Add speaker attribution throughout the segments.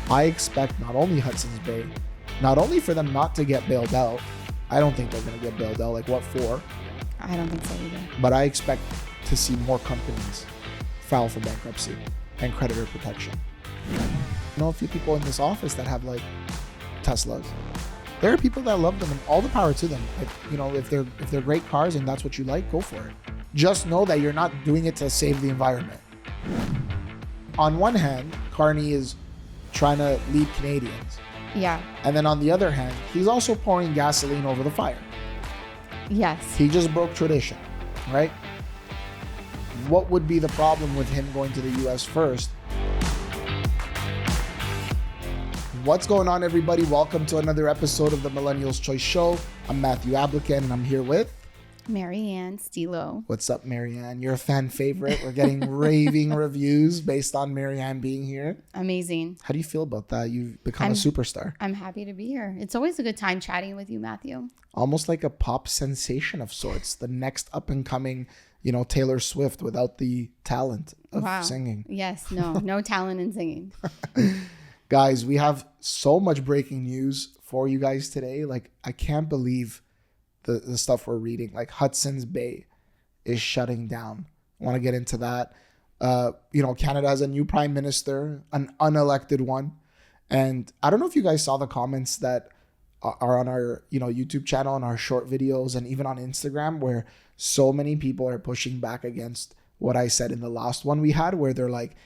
Speaker 1: I expect not only Hudson's Bay, not only for them not to get bailed out. I don't think they're going to get bailed out. Like, what for?
Speaker 2: I don't think so either.
Speaker 1: But I expect to see more companies file for bankruptcy and creditor protection. I know a few people in this office that have like Teslas. There are people that love them, and all the power to them. If they're great cars and that's what you like, go for it. Just know that you're not doing it to save the environment. On one hand, Carney is trying to lead Canadians.
Speaker 2: Yeah.
Speaker 1: And then on the other hand, he's also pouring gasoline over the fire.
Speaker 2: Yes.
Speaker 1: He just broke tradition, right? What would be the problem with him going to the US first? What's going on, everybody? Welcome to another episode of the Millennials Choice Show. I'm 𝐷𝐵𝐵𝐿, and I'm here with
Speaker 2: 𝐿.
Speaker 1: What's up, Marianne? You're a fan favorite. We're getting raving reviews based on Marianne being here.
Speaker 2: Amazing.
Speaker 1: How do you feel about that? You've become a superstar.
Speaker 2: I'm happy to be here. It's always a good time chatting with you, Matthew.
Speaker 1: Almost like a pop sensation of sorts. The next up and coming, Taylor Swift without the talent of singing.
Speaker 2: Yes, no talent in singing.
Speaker 1: Guys, we have so much breaking news for you guys today. Like, I can't believe the stuff we're reading. Like, Hudson's Bay is shutting down. I want to get into that. Canada has a new prime minister, an unelected one. And I don't know if you guys saw the comments that are on our, YouTube channel and our short videos and even on Instagram, where so many people are pushing back against what I said in the last one we had, where they're like,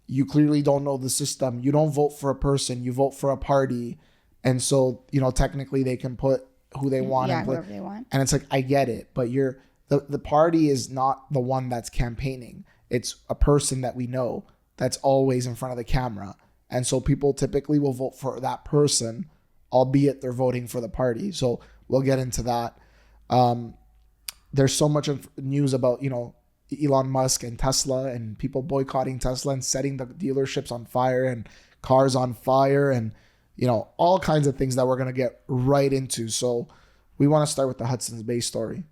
Speaker 1: you clearly don't know the system. You don't vote for a person, you vote for a party. And so, technically they can put who they want.
Speaker 2: Yeah, whoever they want.
Speaker 1: And it's like, I get it, but the party is not the one that's campaigning. It's a person that we know that's always in front of the camera. And so people typically will vote for that person, albeit they're voting for the party. So we'll get into that. There's so much of news about, Elon Musk and Tesla and people boycotting Tesla and setting the dealerships on fire and cars on fire and, all kinds of things that we're going to get right into. So we want to start with the Hudson's Bay story.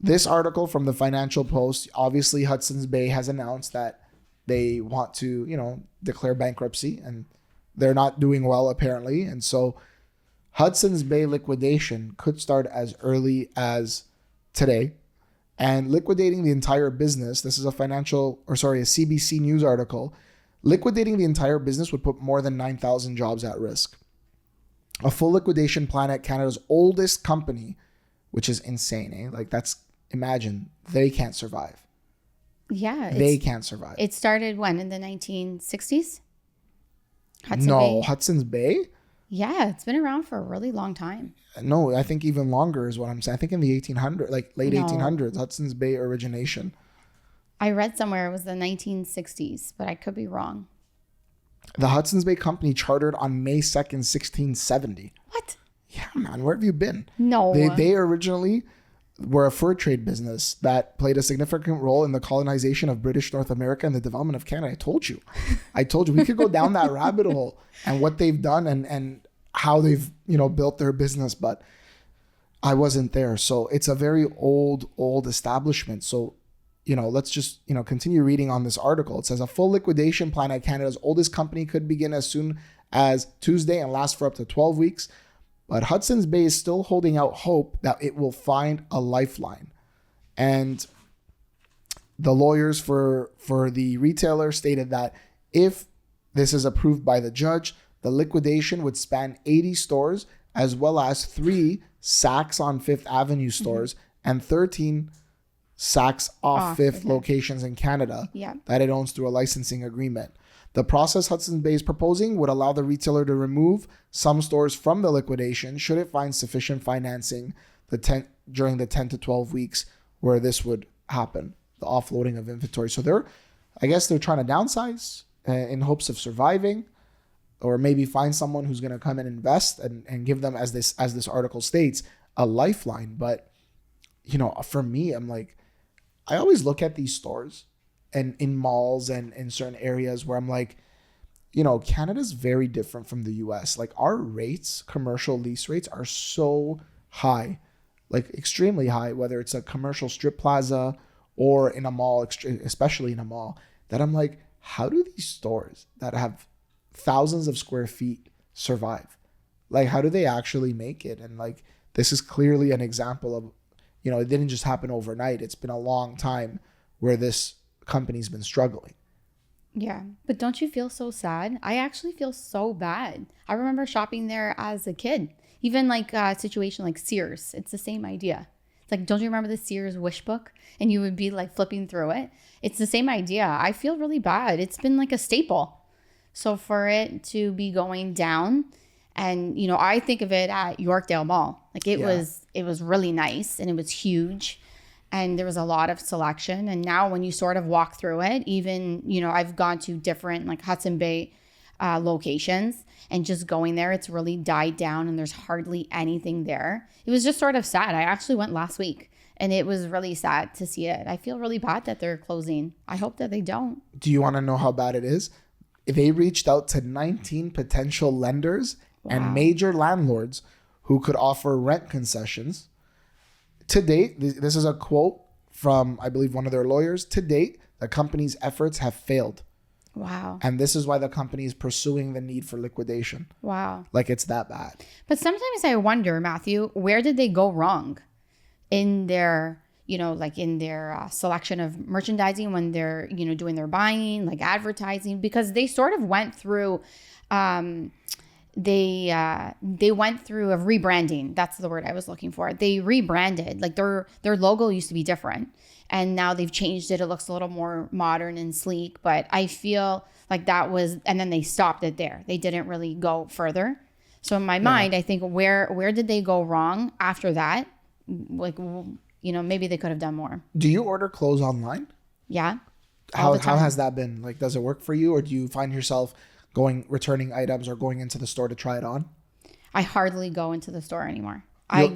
Speaker 1: This article from the Financial Post, obviously Hudson's Bay has announced that they want to, declare bankruptcy, and they're not doing well apparently. And so Hudson's Bay liquidation could start as early as today. And liquidating the entire business, this is a CBC News article, liquidating the entire business would put more than 9,000 jobs at risk. A full liquidation plan at Canada's oldest company, which is insane, eh? Like, imagine, they can't survive.
Speaker 2: Yeah.
Speaker 1: They can't survive.
Speaker 2: It started when, in the 1960s?
Speaker 1: Hudson's Bay?
Speaker 2: Yeah, it's been around for a really long time.
Speaker 1: No, I think even longer is what I'm saying. I think in the 1800s, like late 1800s, Hudson's Bay origination.
Speaker 2: I read somewhere it was the 1960s, but I could be wrong.
Speaker 1: The Hudson's Bay Company chartered on May 2nd, 1670.
Speaker 2: What?
Speaker 1: Yeah, man. Where have you been?
Speaker 2: No.
Speaker 1: They originally were a fur trade business that played a significant role in the colonization of British North America and the development of Canada. I told you. We could go down that rabbit hole and what they've done and how they've, built their business, but I wasn't there. So it's a very old establishment. So, let's just, continue reading on this article. It says a full liquidation plan at Canada's oldest company could begin as soon as Tuesday and last for up to 12 weeks. But Hudson's Bay is still holding out hope that it will find a lifeline. And the lawyers for the retailer stated that if this is approved by the judge, the liquidation would span 80 stores as well as 3 Saks on Fifth Avenue stores and 13 Saks off Fifth locations in Canada that it owns through a licensing agreement. The process Hudson's Bay is proposing would allow the retailer to remove some stores from the liquidation should it find sufficient financing during the 10 to 12 weeks where this would happen, the offloading of inventory. So they're trying to downsize in hopes of surviving, or maybe find someone who's going to come and invest and give them, as this article states, a lifeline. But, for me, I'm like, I always look at these stores and in malls and in certain areas where I'm like, Canada's very different from the US. Like, our rates, commercial lease rates, are so high, like extremely high, whether it's a commercial strip plaza or in a mall, especially in a mall, that I'm like, how do these stores that have thousands of square feet survive? Like, how do they actually make it? And like, this is clearly an example of, it didn't just happen overnight. It's been a long time where this company's been struggling.
Speaker 2: Yeah. But don't you feel so sad? I actually feel so bad. I remember shopping there as a kid. Even like a situation like Sears. It's the same idea. It's like, don't you remember the Sears wish book? And you would be like flipping through it. It's the same idea. I feel really bad. It's been like a staple. So for it to be going down, and I think of it at Yorkdale Mall. Like it was really nice and it was huge. And there was a lot of selection. And now when you sort of walk through it, even, I've gone to different like Hudson Bay locations, and just going there, it's really died down and there's hardly anything there. It was just sort of sad. I actually went last week and it was really sad to see it. I feel really bad that they're closing. I hope that they don't.
Speaker 1: Do you want to know how bad it is? They reached out to 19 potential lenders and major landlords who could offer rent concessions. To date, this is a quote from, I believe, one of their lawyers. To date, the company's efforts have failed.
Speaker 2: Wow.
Speaker 1: And this is why the company is pursuing the need for liquidation.
Speaker 2: Wow.
Speaker 1: Like, it's that bad.
Speaker 2: But sometimes I wonder, Matthew, where did they go wrong in their, in their selection of merchandising when they're, doing their buying, like advertising, because they sort of went through, they went through a rebranding. That's the word I was looking for. They rebranded. Like their logo used to be different, and now they've changed it. It looks a little more modern and sleek, but I feel like that was, and then they stopped it there. They didn't really go further. So in my mind, I think where did they go wrong after that? Like, maybe they could have done more.
Speaker 1: Do you order clothes online?
Speaker 2: Yeah.
Speaker 1: How has that been? Like, does it work for you, or do you find yourself returning items or going into the store to try it on?
Speaker 2: I hardly go into the store anymore.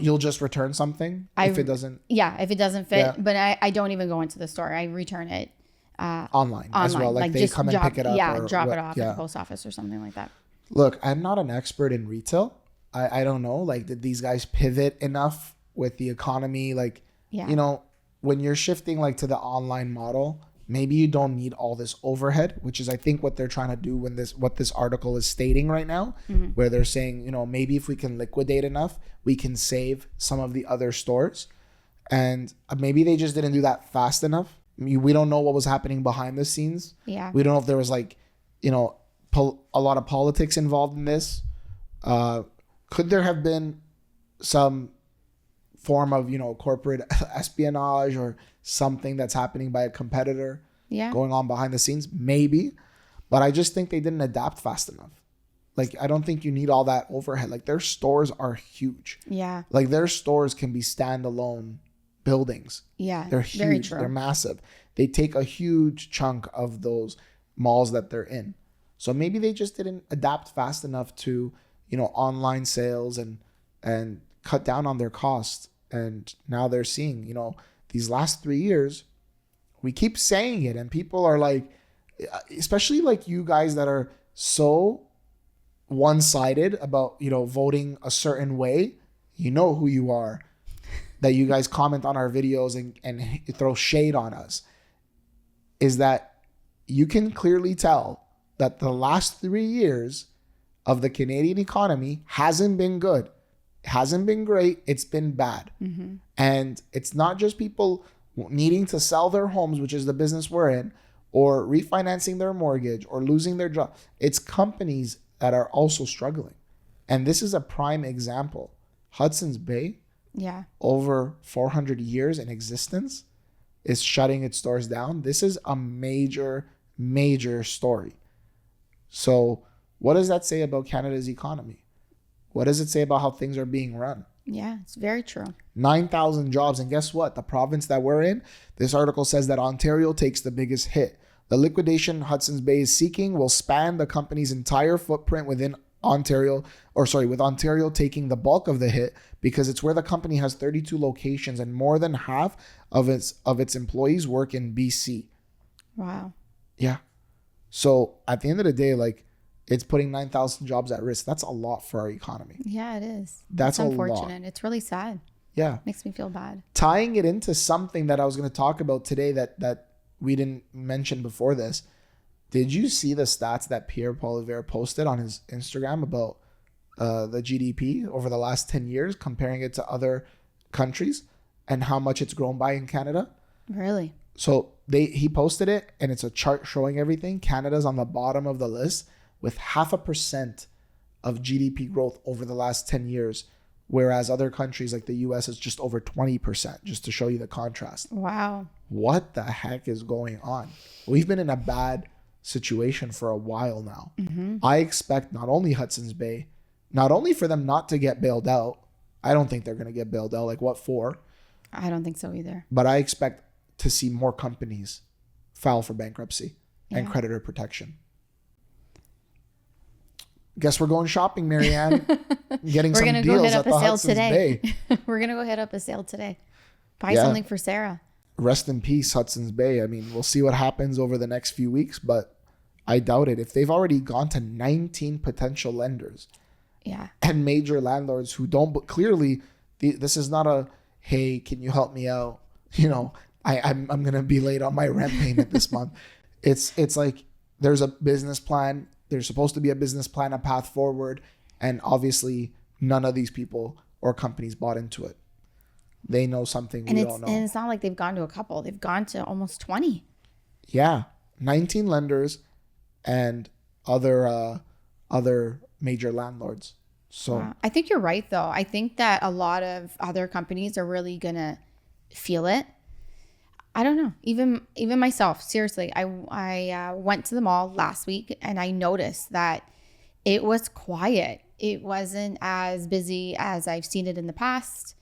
Speaker 1: You'll just return something if it doesn't.
Speaker 2: Yeah, if it doesn't fit.
Speaker 1: Yeah.
Speaker 2: But I don't even go into the store. I return it
Speaker 1: online as well. Like they come and pick it up.
Speaker 2: Yeah,
Speaker 1: or
Speaker 2: drop it off at the post office or something like that.
Speaker 1: Look, I'm not an expert in retail. I don't know. Like, did these guys pivot enough with the economy? Like, when you're shifting like to the online model, maybe you don't need all this overhead, which is, I think, what they're trying to do what this article is stating right now, where they're saying, maybe if we can liquidate enough, we can save some of the other stores. And maybe they just didn't do that fast enough. We don't know what was happening behind the scenes.
Speaker 2: Yeah.
Speaker 1: We don't know if there was like, a lot of politics involved in this. Could there have been some form of, corporate espionage or something that's happening by a competitor going on behind the scenes? Maybe. But I just think they didn't adapt fast enough. Like, I don't think you need all that overhead. Like, their stores are huge.
Speaker 2: Yeah.
Speaker 1: Like, their stores can be standalone buildings.
Speaker 2: Yeah.
Speaker 1: They're huge.
Speaker 2: Very true.
Speaker 1: They're massive. They take a huge chunk of those malls that they're in. So maybe they just didn't adapt fast enough to, online sales and cut down on their costs. And now they're seeing, these last 3 years, we keep saying it, and people are like, especially like you guys that are so one-sided about, voting a certain way, who you are, that you guys comment on our videos and throw shade on us, is that you can clearly tell that the last 3 years of the Canadian economy hasn't been good. It hasn't been great. It's been bad. Mm-hmm. And it's not just people needing to sell their homes, which is the business we're in, or refinancing their mortgage or losing their job. It's companies that are also struggling. And this is a prime example. Hudson's Bay, over 400 years in existence, is shutting its stores down. This is a major, major story. So what does that say about Canada's economy? What does it say about how things are being run?
Speaker 2: Yeah, it's very true.
Speaker 1: 9,000 jobs. And guess what? The province that we're in, this article says that Ontario takes the biggest hit. The liquidation Hudson's Bay is seeking will span the company's entire footprint within Ontario, with Ontario taking the bulk of the hit because it's where the company has 32 locations and more than half of its employees work in BC.
Speaker 2: Wow.
Speaker 1: Yeah. So at the end of the day, like, it's putting 9,000 jobs at risk. That's a lot for our economy.
Speaker 2: Yeah, it is.
Speaker 1: That's
Speaker 2: unfortunate.
Speaker 1: Lot.
Speaker 2: It's really sad.
Speaker 1: Yeah.
Speaker 2: Makes me feel bad.
Speaker 1: Tying it into something that I was going to talk about today that we didn't mention before this. Did you see the stats that Pierre Poilievre posted on his Instagram about the GDP over the last 10 years, comparing it to other countries and how much it's grown by in Canada?
Speaker 2: Really?
Speaker 1: So he posted it, and it's a chart showing everything. Canada's on the bottom of the list with 0.5% of GDP growth over the last 10 years, whereas other countries like the US is just over 20%, just to show you the contrast.
Speaker 2: Wow.
Speaker 1: What the heck is going on? We've been in a bad situation for a while now. I expect not only Hudson's Bay, not only for them not to get bailed out. I don't think they're going to get bailed out. Like, what for?
Speaker 2: I don't think so either.
Speaker 1: But I expect to see more companies file for bankruptcy and creditor protection. Guess we're going shopping, Marianne. Getting some deals
Speaker 2: go hit up
Speaker 1: at the
Speaker 2: a sale
Speaker 1: Hudson's
Speaker 2: today.
Speaker 1: Bay.
Speaker 2: We're going to go hit up a sale today. Buy something for Sarah.
Speaker 1: Rest in peace, Hudson's Bay. I mean, we'll see what happens over the next few weeks, but I doubt it. If they've already gone to 19 potential lenders and major landlords who don't, but clearly this is not a, hey, can you help me out? You know, I'm going to be late on my rent payment this month. It's like there's a business plan. There's supposed to be a business plan, a path forward. And obviously none of these people or companies bought into it. They know something we don't know.
Speaker 2: And it's not like they've gone to a couple. They've gone to almost 20.
Speaker 1: Yeah. 19 lenders and other major landlords. So
Speaker 2: I think you're right, though. I think that a lot of other companies are really going to feel it. I don't know. Even myself, seriously, I went to the mall last week and I noticed that it was quiet. It wasn't as busy as I've seen it in the past,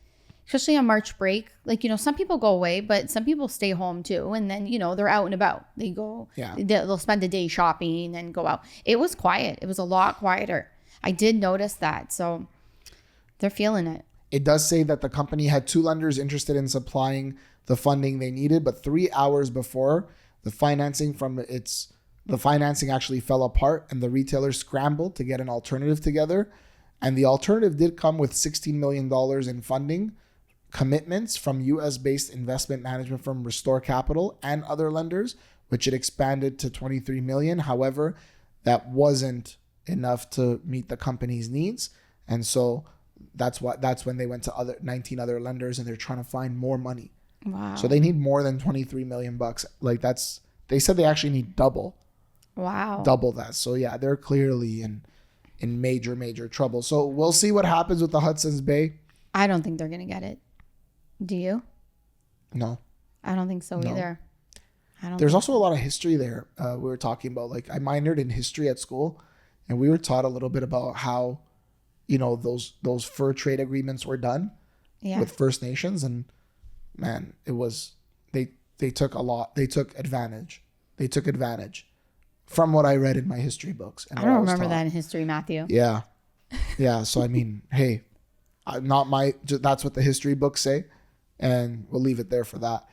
Speaker 2: especially on March break. Like, you know, some people go away, but some people stay home too. And then, you know, they're out and about. They go, they'll spend a day shopping and go out. It was quiet. It was a lot quieter. I did notice that. So they're feeling it.
Speaker 1: It does say that the company had 2 lenders interested in supplying the funding they needed, but 3 hours before the financing actually fell apart and the retailers scrambled to get an alternative together. And the alternative did come with $16 million in funding commitments from US-based investment management firm Restore Capital and other lenders, which it expanded to $23 million. However, that wasn't enough to meet the company's needs. And so that's when they went to 19 other lenders and they're trying to find more money.
Speaker 2: Wow.
Speaker 1: So they need more than $23 million. Like they said they actually need double.
Speaker 2: Wow.
Speaker 1: Double that. So yeah, they're clearly in major trouble. So we'll see what happens with the Hudson's Bay.
Speaker 2: I don't think they're going to get it. Do you?
Speaker 1: No.
Speaker 2: I don't think so either.
Speaker 1: There's also a lot of history there. We were talking about, like, I minored in history at school, and we were taught a little bit about how, you know, those fur trade agreements were done with First Nations, and man, it was they took advantage. They took advantage from what I read in my history books. And
Speaker 2: I don't remember that in history, Matthew.
Speaker 1: Yeah. So I mean, hey, that's what the history books say, and we'll leave it there for that.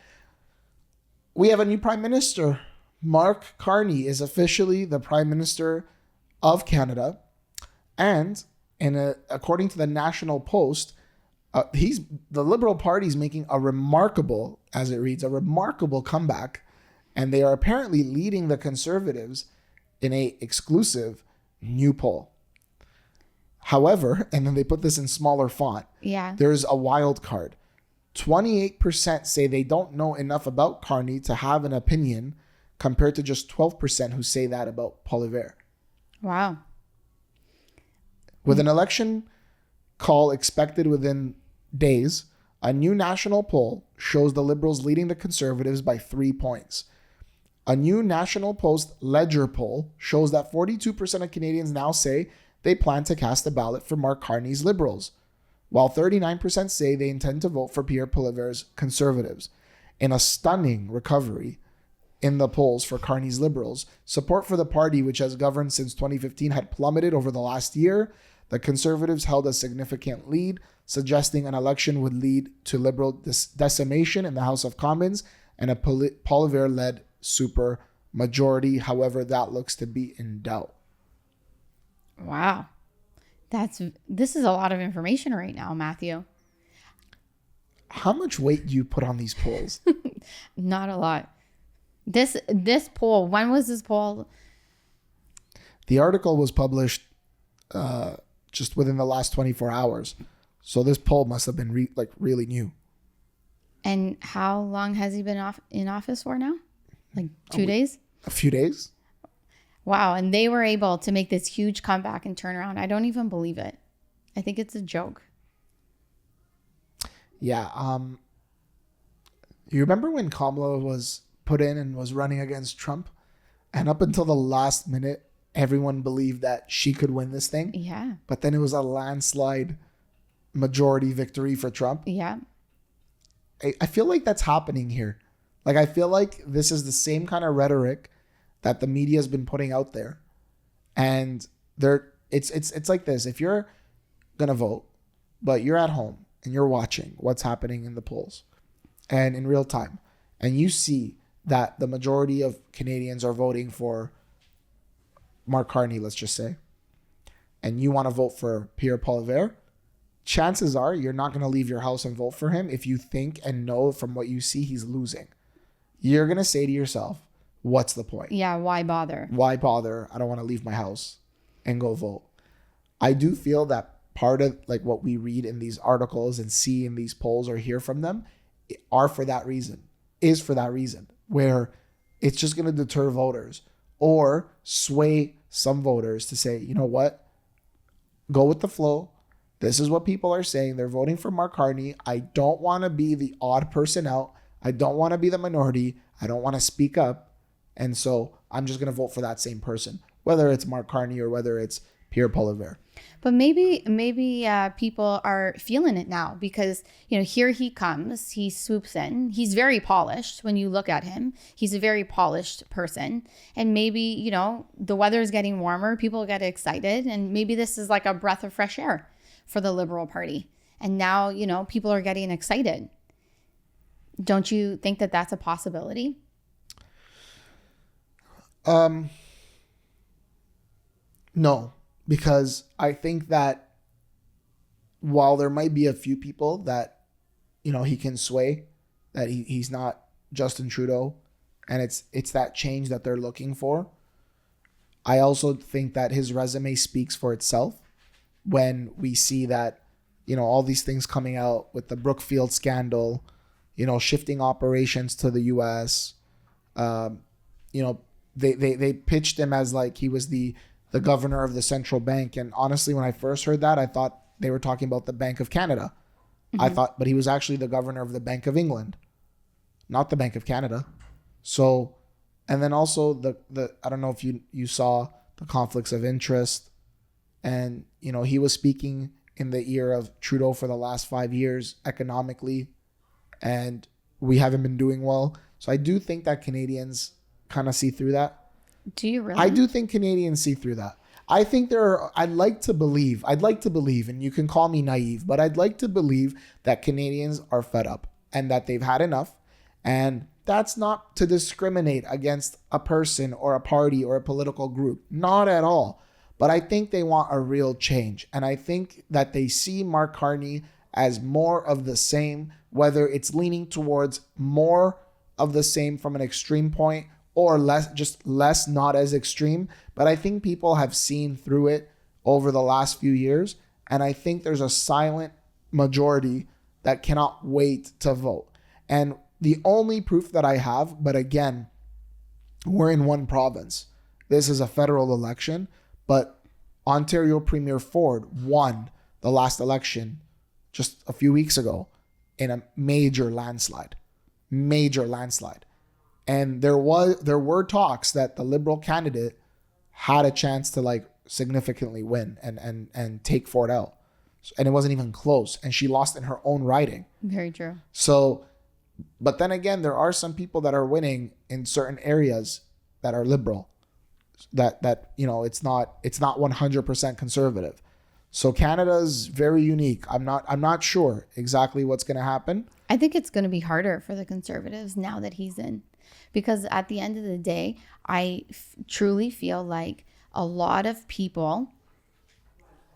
Speaker 1: We have a new prime minister. Mark Carney is officially the prime minister of Canada, and according to the National Post, the Liberal Party is making a remarkable, as it reads, a remarkable comeback, and they are apparently leading the Conservatives in a exclusive new poll. However, and then they put this in smaller font.
Speaker 2: Yeah.
Speaker 1: There's a wild card. 28% say they don't know enough about Carney to have an opinion, compared to just 12% who say that about Poilievre.
Speaker 2: Wow.
Speaker 1: With an election call expected within days, a new national poll shows the Liberals leading the Conservatives by 3 points. A new National Post Ledger poll shows that 42% of Canadians now say they plan to cast a ballot for Mark Carney's Liberals, while 39% say they intend to vote for Pierre Poilievre's Conservatives. In a stunning recovery in the polls for Carney's Liberals, support for the party, which has governed since 2015, had plummeted over the last year. The Conservatives held a significant lead, suggesting an election would lead to Liberal decimation in the House of Commons and a Poilievre-led super majority. However, that looks to be in doubt.
Speaker 2: Wow. This is a lot of information right now, Matthew.
Speaker 1: How much weight do you put on these polls?
Speaker 2: Not a lot. This poll, when was this poll
Speaker 1: The article was published just within the last 24 hours. So this poll must have been really new.
Speaker 2: And how long has he been in office for now? Like 2 days?
Speaker 1: A few days.
Speaker 2: Wow. And they were able to make this huge comeback and turn around. I don't even believe it. I think it's a joke.
Speaker 1: Yeah. You remember when Kamala was put in and was running against Trump? And up until the last minute, everyone believed that she could win this thing.
Speaker 2: Yeah.
Speaker 1: But then it was a landslide majority victory for Trump.
Speaker 2: Yeah.
Speaker 1: I feel like that's happening here. Like, I feel like this is the same kind of rhetoric that the media has been putting out there. And it's like this. If you're going to vote, but you're at home and you're watching what's happening in the polls and in real time, and you see that the majority of Canadians are voting for Mark Carney, let's just say, and you want to vote for Pierre Poilievre, chances are you're not going to leave your house and vote for him if you think and know from what you see he's losing. You're going to say to yourself, what's the point?
Speaker 2: Yeah, why bother?
Speaker 1: Why bother? I don't want to leave my house and go vote. I do feel that part of like what we read in these articles and see in these polls or hear from them is for that reason, where it's just going to deter voters or sway some voters to say, you know what? Go with the flow. This is what people are saying. They're voting for Mark Carney. I don't want to be the odd person out. I don't want to be the minority. I don't want to speak up. And so I'm just going to vote for that same person, whether it's Mark Carney or whether it's Pierre Poilievre.
Speaker 2: But maybe people are feeling it now because, you know, here he comes, he swoops in. He's very polished when you look at him. He's a very polished person. And maybe, you know, the weather is getting warmer. People get excited. And maybe this is like a breath of fresh air for the Liberal Party. And now, you know, people are getting excited. Don't you think that that's a possibility?
Speaker 1: No, because I think that while there might be a few people that, you know, he can sway, that he's not Justin Trudeau, and it's that change that they're looking for. I also think that his resume speaks for itself when we see that, you know, all these things coming out with the Brookfield scandal, you know, shifting operations to the US. You know, they pitched him as like he was the governor of the central bank. And honestly, when I first heard that, I thought they were talking about the Bank of Canada. Mm-hmm. But he was actually the governor of the Bank of England, not the Bank of Canada. So, and then also the I don't know if you saw the conflicts of interest, and, you know, he was speaking in the ear of Trudeau for the last 5 years economically, and we haven't been doing well. So I do think that Canadians kind of see through that.
Speaker 2: Do you really?
Speaker 1: I do think Canadians see through that. I think I'd like to believe, and you can call me naive, but I'd like to believe that Canadians are fed up and that they've had enough. And that's not to discriminate against a person or a party or a political group. Not at all. But I think they want a real change. And I think that they see Mark Carney as more of the same, whether it's leaning towards more of the same from an extreme point or less, not as extreme. But I think people have seen through it over the last few years. And I think there's a silent majority that cannot wait to vote. And the only proof that I have, but again, we're in one province. This is a federal election, but Ontario Premier Ford won the last election just a few weeks ago in a major landslide. And there were talks that the Liberal candidate had a chance to like significantly win and take Ford out. And it wasn't even close. And she lost in her own riding.
Speaker 2: Very true.
Speaker 1: So, but then again, there are some people that are winning in certain areas that are Liberal. That you know, it's not 100% conservative. So Canada's very unique. I'm not sure exactly what's going to happen.
Speaker 2: I think it's going to be harder for the Conservatives now that he's in, because at the end of the day, I truly feel like a lot of people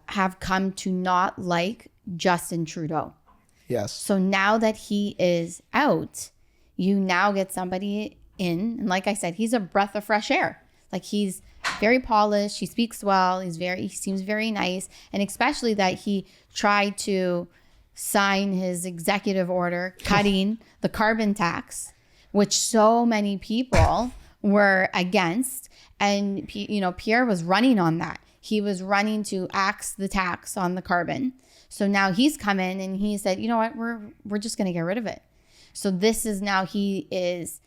Speaker 2: have come to not like Justin Trudeau.
Speaker 1: Yes.
Speaker 2: So now that he is out, you now get somebody in, and like I said, he's a breath of fresh air. Like he's very polished. He speaks well. He seems very nice. And especially that he tried to sign his executive order cutting the carbon tax, which so many people were against. And, Pierre was running on that. He was running to axe the tax on the carbon. So now he's come in and he said, you know what, we're just going to get rid of it. So this is now he's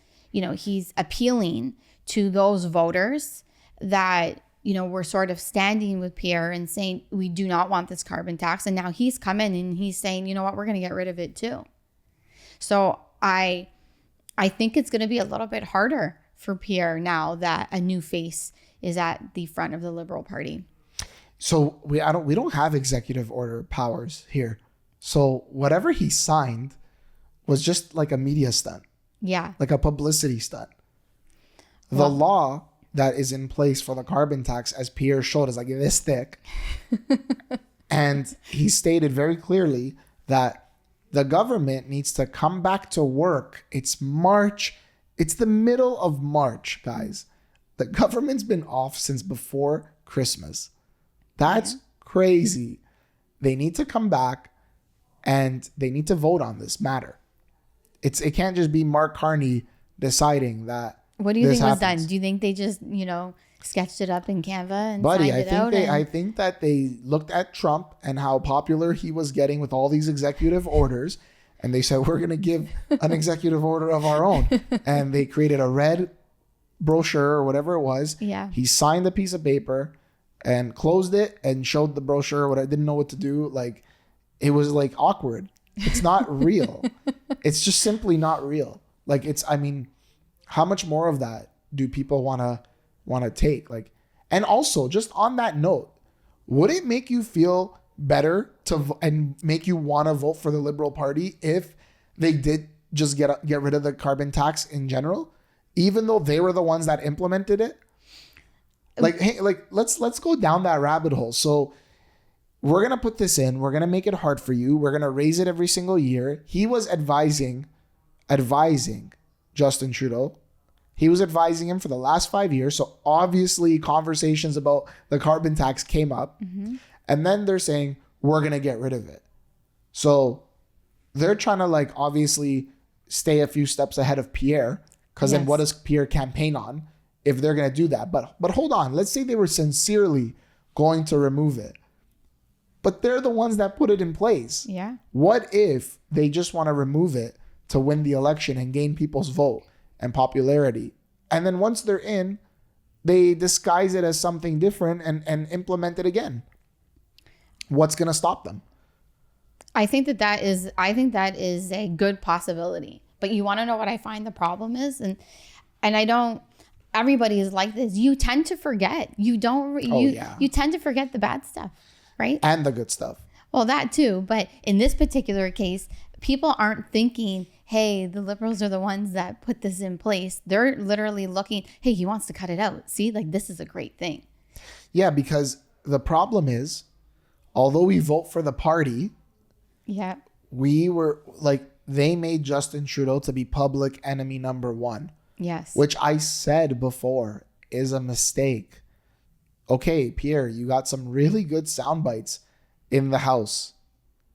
Speaker 2: appealing to those voters that, were sort of standing with Pierre and saying, we do not want this carbon tax. And now he's come in and he's saying, you know what, we're going to get rid of it too. So I think it's going to be a little bit harder for Pierre now that a new face is at the front of the Liberal Party.
Speaker 1: So we don't have executive order powers here. So whatever he signed was just like a media stunt.
Speaker 2: Yeah.
Speaker 1: Like a publicity stunt. The law that is in place for the carbon tax, as Pierre showed, is like this thick. And he stated very clearly that the government needs to come back to work. It's March. It's the middle of March, guys. The government's been off since before Christmas. That's crazy. They need to come back and they need to vote on this matter. It can't just be Mark Carney deciding that.
Speaker 2: What do you think was done? Do you think they just, sketched it up in Canva and signed it out?
Speaker 1: I think that they looked at Trump and how popular he was getting with all these executive orders. And they said, we're going to give an executive order of our own. And they created a red brochure or whatever it was.
Speaker 2: Yeah.
Speaker 1: He signed the piece of paper and closed it and showed the brochure. What I didn't know what to do. Like, it was like awkward. It's not real. It's just simply not real. Like, how much more of that do people want to take? Like, and also just on that note, would it make you feel better and make you want to vote for the Liberal Party if they did just get rid of the carbon tax in general, even though they were the ones that implemented it? Like, hey, let's go down that rabbit hole. So we're gonna put this in. We're gonna make it hard for you. We're gonna raise it every single year. He was advising Justin Trudeau. He was advising him for the last 5 years. So obviously conversations about the carbon tax came up. Mm-hmm. And then they're saying, we're going to get rid of it. So they're trying to obviously stay a few steps ahead of Pierre. Because then what does Pierre campaign on if they're going to do that? But hold on. Let's say they were sincerely going to remove it. But they're the ones that put it in place.
Speaker 2: Yeah.
Speaker 1: What if they just want to remove it to win the election and gain people's vote and popularity? And then once they're in, they disguise it as something different and implement it again. What's going to stop them?
Speaker 2: I think that is a good possibility. But you want to know what I find the problem is? And I don't, everybody is like this. You tend to forget. You tend to forget the bad stuff, right?
Speaker 1: And the good stuff.
Speaker 2: Well, that too. But in this particular case, people aren't thinking, hey, the Liberals are the ones that put this in place. They're literally looking, hey, he wants to cut it out. See, this is a great thing.
Speaker 1: Yeah, because the problem is, although we vote for the party, we were they made Justin Trudeau to be public enemy number one.
Speaker 2: Yes.
Speaker 1: Which I said before is a mistake. Okay, Pierre, you got some really good sound bites in the House.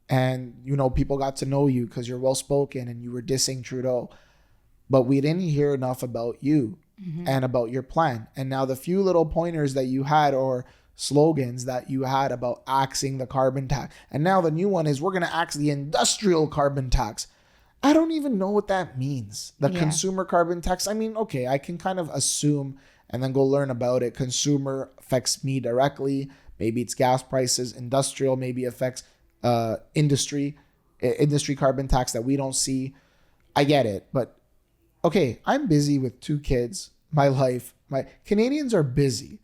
Speaker 1: And, people got to know you because you're well-spoken and you were dissing Trudeau. But we didn't hear enough about you and about your plan. And now the few little pointers that you had or slogans that you had about axing the carbon tax. And now the new one is we're going to axe the industrial carbon tax. I don't even know what that means. The consumer carbon tax. Okay, I can kind of assume and then go learn about it. Consumer affects me directly. Maybe it's gas prices. Industrial maybe affects industry carbon tax that we don't see. I get it. But okay, I'm busy with 2 kids, my life. My Canadians are busy.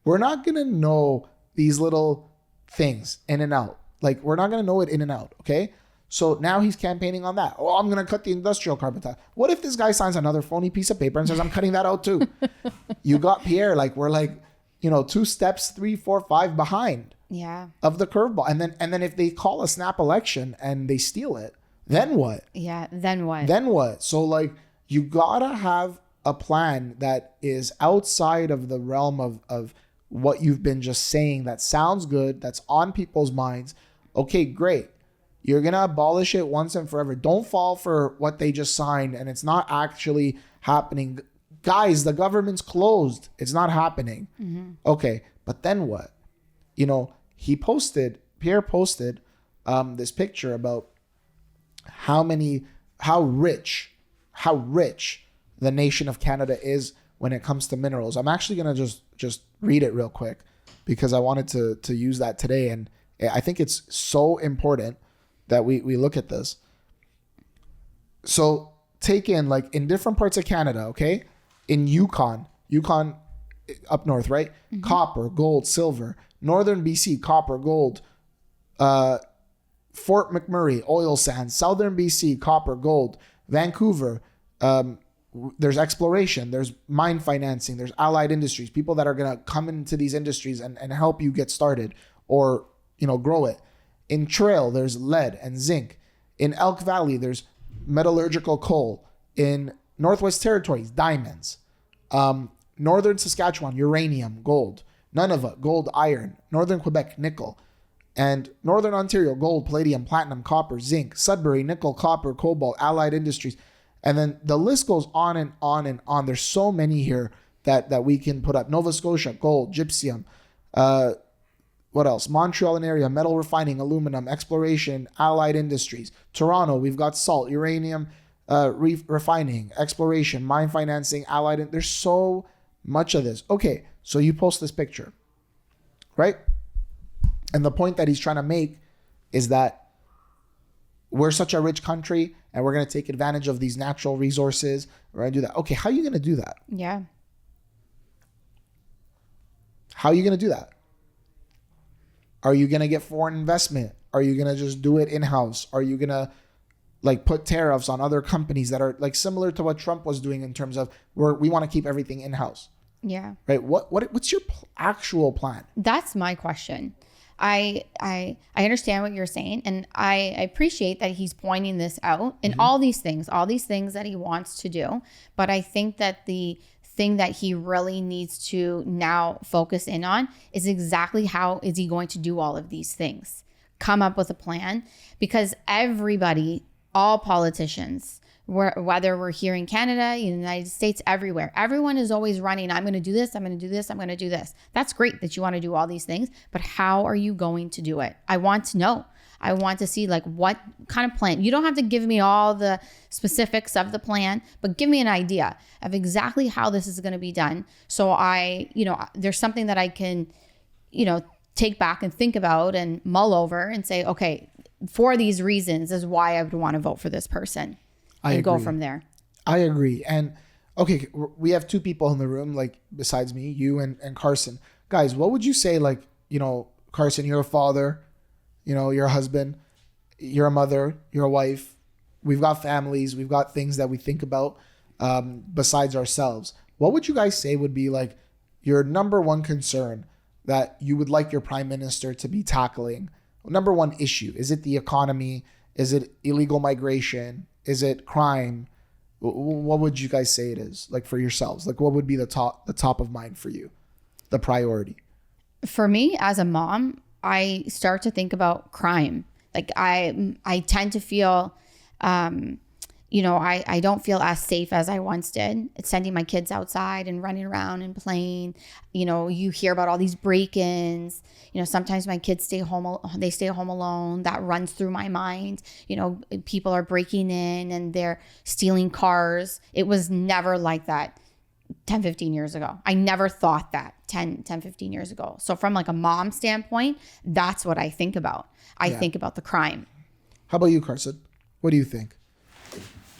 Speaker 1: We're not going to know these little things in and out. We're not going to know it in and out. Okay. So now he's campaigning on that. Oh, I'm going to cut the industrial carbon tax. What if this guy signs another phony piece of paper and says, I'm cutting that out too? You got Pierre. We're 2 steps, 3, 4, 5 behind of the curveball. And then if they call a snap election and they steal it, then what?
Speaker 2: Yeah. Then what?
Speaker 1: So you got to have a plan that is outside of the realm of what you've been just saying that sounds good, that's on people's minds. Okay, great. You're going to abolish it once and forever. Don't fall for what they just signed and it's not actually happening. Guys, the government's closed. It's not happening. Okay, but then what? You know, Pierre posted this picture about how rich the nation of Canada is when it comes to minerals. I'm actually going to just read it real quick because I wanted to use that today. And I think it's so important that we look at this. So take in, like, in different parts of Canada, okay? In Yukon up north, right? Copper, gold, silver. Northern BC, copper, gold. Fort McMurray, oil sands. Southern BC, copper, gold. Vancouver, there's exploration, there's mine financing, there's allied industries, people that are going to come into these industries and help you get started or, you know, grow it. In Trail, there's lead and zinc. In Elk Valley, there's metallurgical coal. In Northwest Territories, diamonds. Northern Saskatchewan, uranium, gold. Nunavut, gold, iron. Northern Quebec, nickel. And Northern Ontario, gold, palladium, platinum, copper, zinc. Sudbury, nickel, copper, cobalt, allied industries. And then the list goes on and on and on. There's so many here that we can put up. Nova Scotia, gold, gypsum. What else? Montreal and area, metal refining, aluminum, exploration, allied industries. Toronto, we've got salt, uranium, refining, exploration, mine financing, allied. There's so much of this. Okay, so you post this picture, right? And the point that he's trying to make is that we're such a rich country and we're going to take advantage of these natural resources. We're going to do that. Okay, how are you going to do that?
Speaker 2: Yeah.
Speaker 1: How are you going to do that? Are you going to get foreign investment? Are you going to just do it in-house? Are you going to like put tariffs on other companies that are like similar to what Trump was doing in terms of we want to keep everything in-house?
Speaker 2: Yeah.
Speaker 1: Right. What's your actual plan?
Speaker 2: That's my question. I understand what you're saying, and I appreciate that he's pointing this out and all these things that he wants to do. But I think that the thing that he really needs to now focus in on is exactly how is he going to do all of these things. Come up with a plan, because everybody, all politicians, whether we're here in Canada, in the United States, everywhere, everyone is always running. I'm going to do this. I'm going to do this. I'm going to do this. That's great that you want to do all these things, but how are you going to do it? I want to know. I want to see like what kind of plan. You don't have to give me all the specifics of the plan, but give me an idea of exactly how this is going to be done. So there's something that I can, take back and think about and mull over and say, okay, for these reasons is why I would want to vote for this person. And go from there.
Speaker 1: I agree. And okay, we have two people in the room, like besides me, you and Carson. Guys, what would you say? Like, Carson, you're a father, you're a husband, you're a mother, you're a wife. We've got families. We've got things that we think about besides ourselves. What would you guys say would be like your number one concern that you would like your prime minister to be tackling? Number one issue. Is it the economy? Is it illegal migration? Is it crime? What would you guys say it is, like, for yourselves? Like, what would be the top of mind for you, the priority?
Speaker 2: For me, as a mom, I start to think about crime. Like, I tend to feel, I don't feel as safe as I once did. It's sending my kids outside and running around and playing. You hear about all these break-ins. Sometimes my kids stay home alone. That runs through my mind. People are breaking in and they're stealing cars. It was never like that 10, 15 years ago. I never thought that 10, 15 years ago. So from like a mom standpoint, that's what I think about. I think about the crime.
Speaker 1: How about you, Carson? What do you think?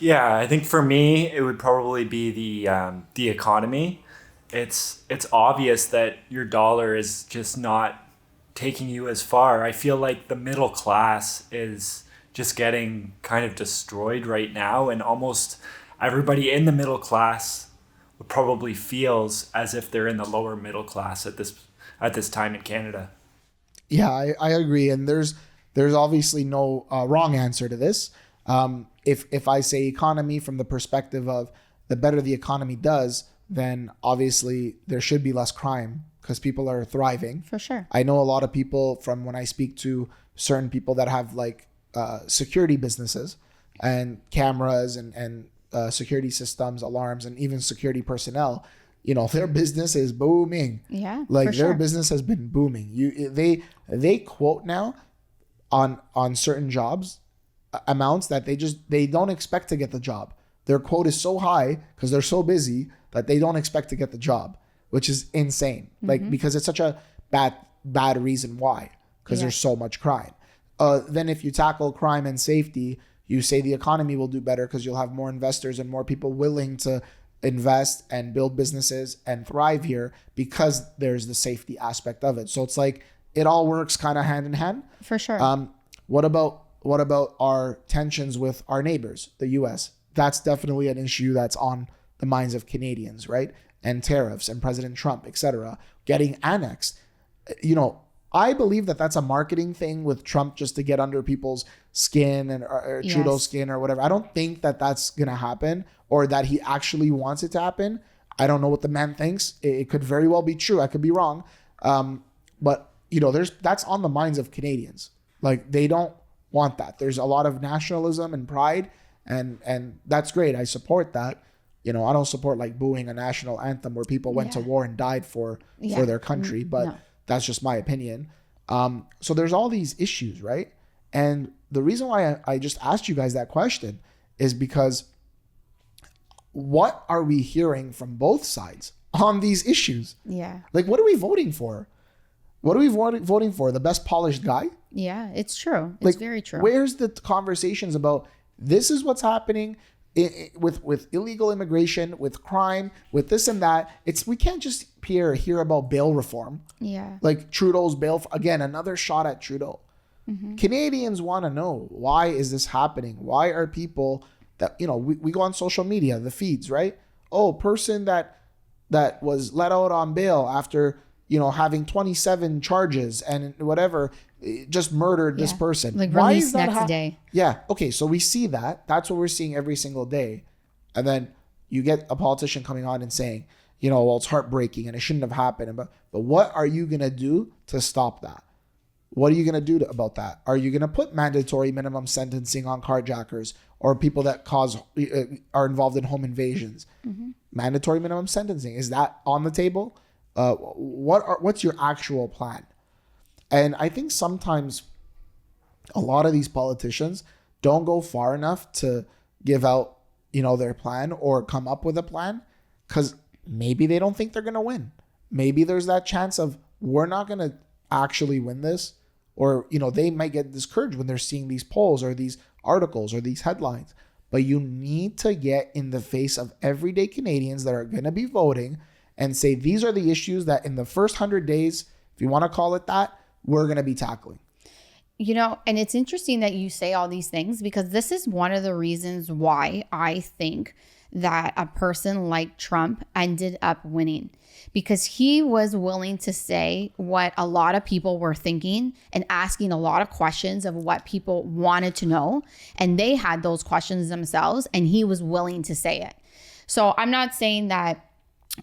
Speaker 3: Yeah, I think for me, it would probably be the economy. It's obvious that your dollar is just not taking you as far. I feel like the middle class is just getting kind of destroyed right now, and almost everybody in the middle class probably feels as if they're in the lower middle class at this time in Canada.
Speaker 1: Yeah, I agree, and there's obviously no wrong answer to this. If I say economy from the perspective of the better the economy does, then obviously there should be less crime because people are thriving.
Speaker 2: For sure.
Speaker 1: I know a lot of people from when I speak to certain people that have like security businesses and cameras and security systems, alarms, and even security personnel. You know, their business is booming.
Speaker 2: Yeah,
Speaker 1: like
Speaker 2: for
Speaker 1: their
Speaker 2: sure.
Speaker 1: business has been booming. They quote now on certain jobs amounts that they don't expect to get the job. Their quote is so high because they're so busy that they don't expect to get the job, which is insane. Like, because it's such a bad reason why, because there's so much crime. Then if you tackle crime and safety, you say the economy will do better because you'll have more investors and more people willing to invest and build businesses and thrive here because there's the safety aspect of it. So it's like it all works kind of hand in hand.
Speaker 2: For sure.
Speaker 1: What about our tensions with our neighbors, the US? That's definitely an issue that's on the minds of Canadians, right? And tariffs and President Trump, etc., getting annexed. You know, I believe that that's a marketing thing with Trump just to get under people's skin and or Trudeau's skin or whatever. I don't think that that's going to happen or that he actually wants it to happen. I don't know what the man thinks. It could very well be true. I could be wrong. But, you know, that's on the minds of Canadians. Like, they don't want that. There's a lot of nationalism and pride, and that's great. I support that. You know, I don't support like booing a national anthem where people went to war and died for their country, but that's just my opinion. So there's all these issues, right? And the reason why I just asked you guys that question is because what are we hearing from both sides on these issues?
Speaker 2: Yeah.
Speaker 1: Like, what are we voting for? What are we voting for? The best polished guy?
Speaker 2: Yeah, it's true. It's
Speaker 1: Like,
Speaker 2: very true.
Speaker 1: Where's the conversations about this is what's happening with illegal immigration, with crime, with this and that? We can't just, Pierre, hear about bail reform.
Speaker 2: Yeah.
Speaker 1: Like Trudeau's bail, again, another shot at Trudeau. Canadians want to know, why is this happening? Why are people that, you know, we go on social media, the feeds, right? Oh, person that was let out on bail after, you know, having 27 charges and whatever, just murdered this person.
Speaker 2: Like,
Speaker 1: why
Speaker 2: release
Speaker 1: is that
Speaker 2: next day.
Speaker 1: Yeah. Okay. So we see that. That's what we're seeing every single day. And then you get a politician coming on and saying, you know, well, it's heartbreaking and it shouldn't have happened. But what are you going to do to stop that? What are you going to do about that? Are you going to put mandatory minimum sentencing on carjackers or people that are involved in home invasions? Mandatory minimum sentencing. Is that on the table? What's your actual plan? And I think sometimes a lot of these politicians don't go far enough to give out, you know, their plan or come up with a plan because maybe they don't think they're going to win. Maybe there's that chance of we're not going to actually win this, or, you know, they might get discouraged when they're seeing these polls or these articles or these headlines. But you need to get in the face of everyday Canadians that are going to be voting and say, these are the issues that in the first 100 days, if you want to call it that, we're going to be tackling.
Speaker 2: You know, and it's interesting that you say all these things because this is one of the reasons why I think that a person like Trump ended up winning, because he was willing to say what a lot of people were thinking and asking a lot of questions of what people wanted to know. And they had those questions themselves and he was willing to say it. So I'm not saying that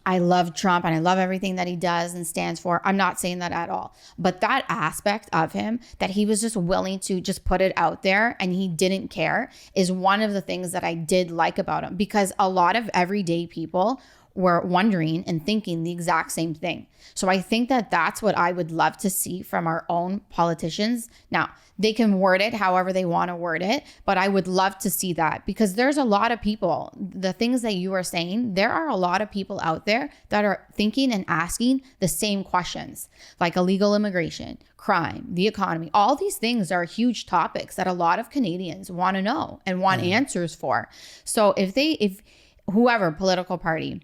Speaker 2: I love Trump and I love everything that he does and stands for. I'm not saying that at all. But that aspect of him, that he was just willing to just put it out there and he didn't care, is one of the things that I did like about him, because a lot of everyday people were wondering and thinking the exact same thing. So I think that that's what I would love to see from our own politicians. Now, they can word it however they want to word it, but I would love to see that, because there's a lot of people, the things that you are saying, there are a lot of people out there that are thinking and asking the same questions, like illegal immigration, crime, the economy. All these things are huge topics that a lot of Canadians want to know and want answers for. So if whoever political party,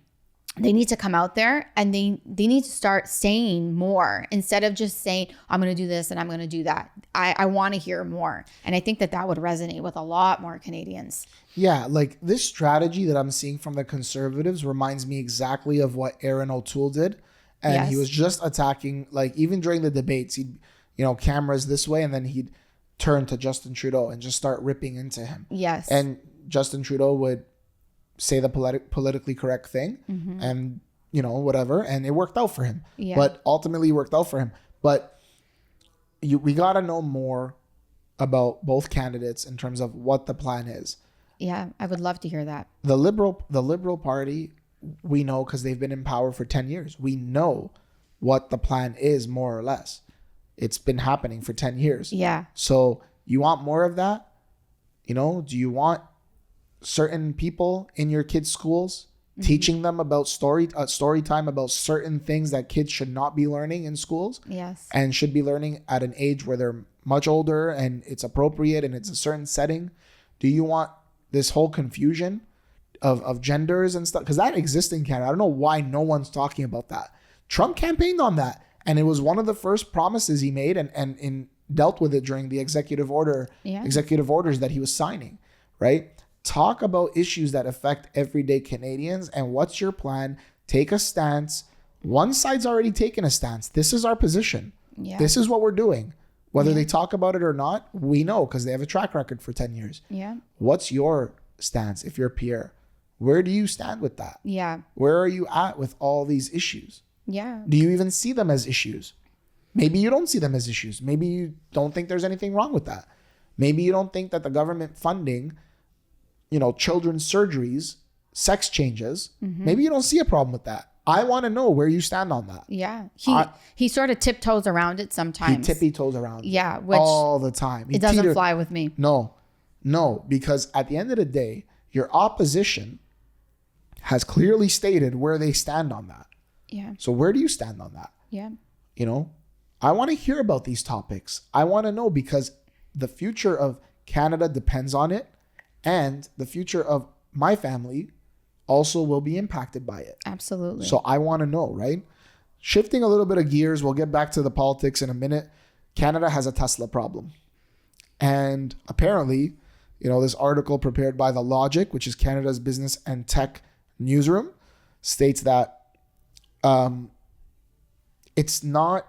Speaker 2: they need to come out there and they need to start saying more instead of just saying, I'm going to do this and I'm going to do that. I want to hear more. And I think that that would resonate with a lot more Canadians.
Speaker 1: Yeah, like this strategy that I'm seeing from the Conservatives reminds me exactly of what Erin O'Toole did. And he was just attacking, like even during the debates, he'd, you know, cameras this way and then he'd turn to Justin Trudeau and just start ripping into him.
Speaker 2: Yes.
Speaker 1: And Justin Trudeau would say the politically correct thing and, whatever, and it worked out for him.
Speaker 2: Yeah.
Speaker 1: But ultimately, it worked out for him. But we got to know more about both candidates in terms of what the plan is.
Speaker 2: Yeah, I would love to hear that.
Speaker 1: The Liberal Party, we know because they've been in power for 10 years. We know what the plan is, more or less. It's been happening for 10 years.
Speaker 2: Yeah.
Speaker 1: So you want more of that? Do you want certain people in your kids' schools teaching them about story time about certain things that kids should not be learning in schools?
Speaker 2: Yes.
Speaker 1: And should be learning at an age where they're much older and it's appropriate and it's a certain setting? Do you want this whole confusion of genders and stuff? Because that exists in Canada. I don't know why no one's talking about that. Trump campaigned on that. And it was one of the first promises he made and dealt with it during the executive orders that he was signing, right? Talk about issues that affect everyday Canadians and what's your plan? Take a stance. One side's already taken a stance. This is our position.
Speaker 2: Yeah.
Speaker 1: This is what we're doing. Whether they talk about it or not, we know because they have a track record for 10 years.
Speaker 2: Yeah.
Speaker 1: What's your stance if you're Pierre? Where do you stand with that?
Speaker 2: Yeah.
Speaker 1: Where are you at with all these issues?
Speaker 2: Yeah.
Speaker 1: Do you even see them as issues? Maybe you don't see them as issues. Maybe you don't think there's anything wrong with that. Maybe you don't think that the government funding, children's surgeries, sex changes, maybe you don't see a problem with that. I want to know where you stand on that.
Speaker 2: Yeah. He sort of tiptoes around it sometimes.
Speaker 1: He tippy-toes around it.
Speaker 2: Yeah. Which
Speaker 1: all the time.
Speaker 2: It doesn't fly with me.
Speaker 1: No, because at the end of the day, your opposition has clearly stated where they stand on that.
Speaker 2: Yeah.
Speaker 1: So where do you stand on that?
Speaker 2: Yeah.
Speaker 1: I want to hear about these topics. I want to know because the future of Canada depends on it, and the future of my family also will be impacted by it.
Speaker 2: Absolutely.
Speaker 1: So I want to know, right? Shifting a little bit of gears, we'll get back to the politics in a minute. Canada has a Tesla problem. And apparently, this article prepared by The Logic, which is Canada's business and tech newsroom, states that it's not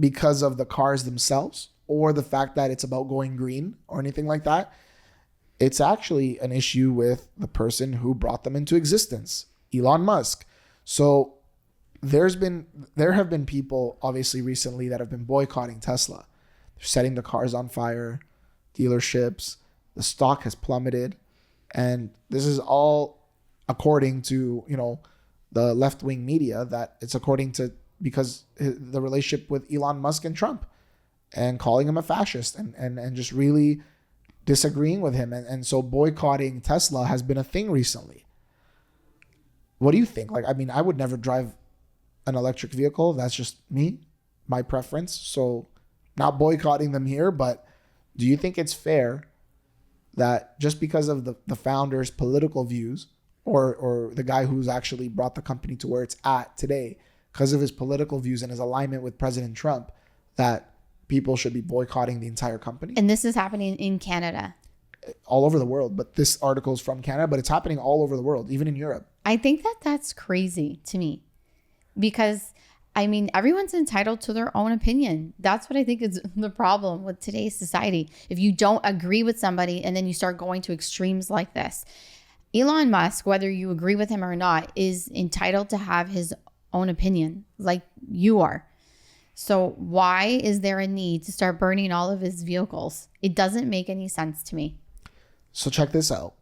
Speaker 1: because of the cars themselves or the fact that it's about going green or anything like that. It's actually an issue with the person who brought them into existence, Elon Musk. So there have been people obviously recently that have been boycotting Tesla. They're setting the cars on fire, dealerships, the stock has plummeted. And this is all according to, the left-wing media, that it's according to because the relationship with Elon Musk and Trump and calling him a fascist and just really disagreeing with him. And so boycotting Tesla has been a thing recently. What do you think? I would never drive an electric vehicle. That's just me, my preference. So not boycotting them here, but do you think it's fair that just because of the founder's political views or the guy who's actually brought the company to where it's at today, because of his political views and his alignment with President Trump, that people should be boycotting the entire company?
Speaker 2: And this is happening in Canada.
Speaker 1: All over the world. But this article is from Canada, but it's happening all over the world, even in Europe.
Speaker 2: I think that's crazy to me because, everyone's entitled to their own opinion. That's what I think is the problem with today's society. If you don't agree with somebody and then you start going to extremes like this, Elon Musk, whether you agree with him or not, is entitled to have his own opinion like you are. So why is there a need to start burning all of his vehicles? It doesn't make any sense to me.
Speaker 1: So check this out.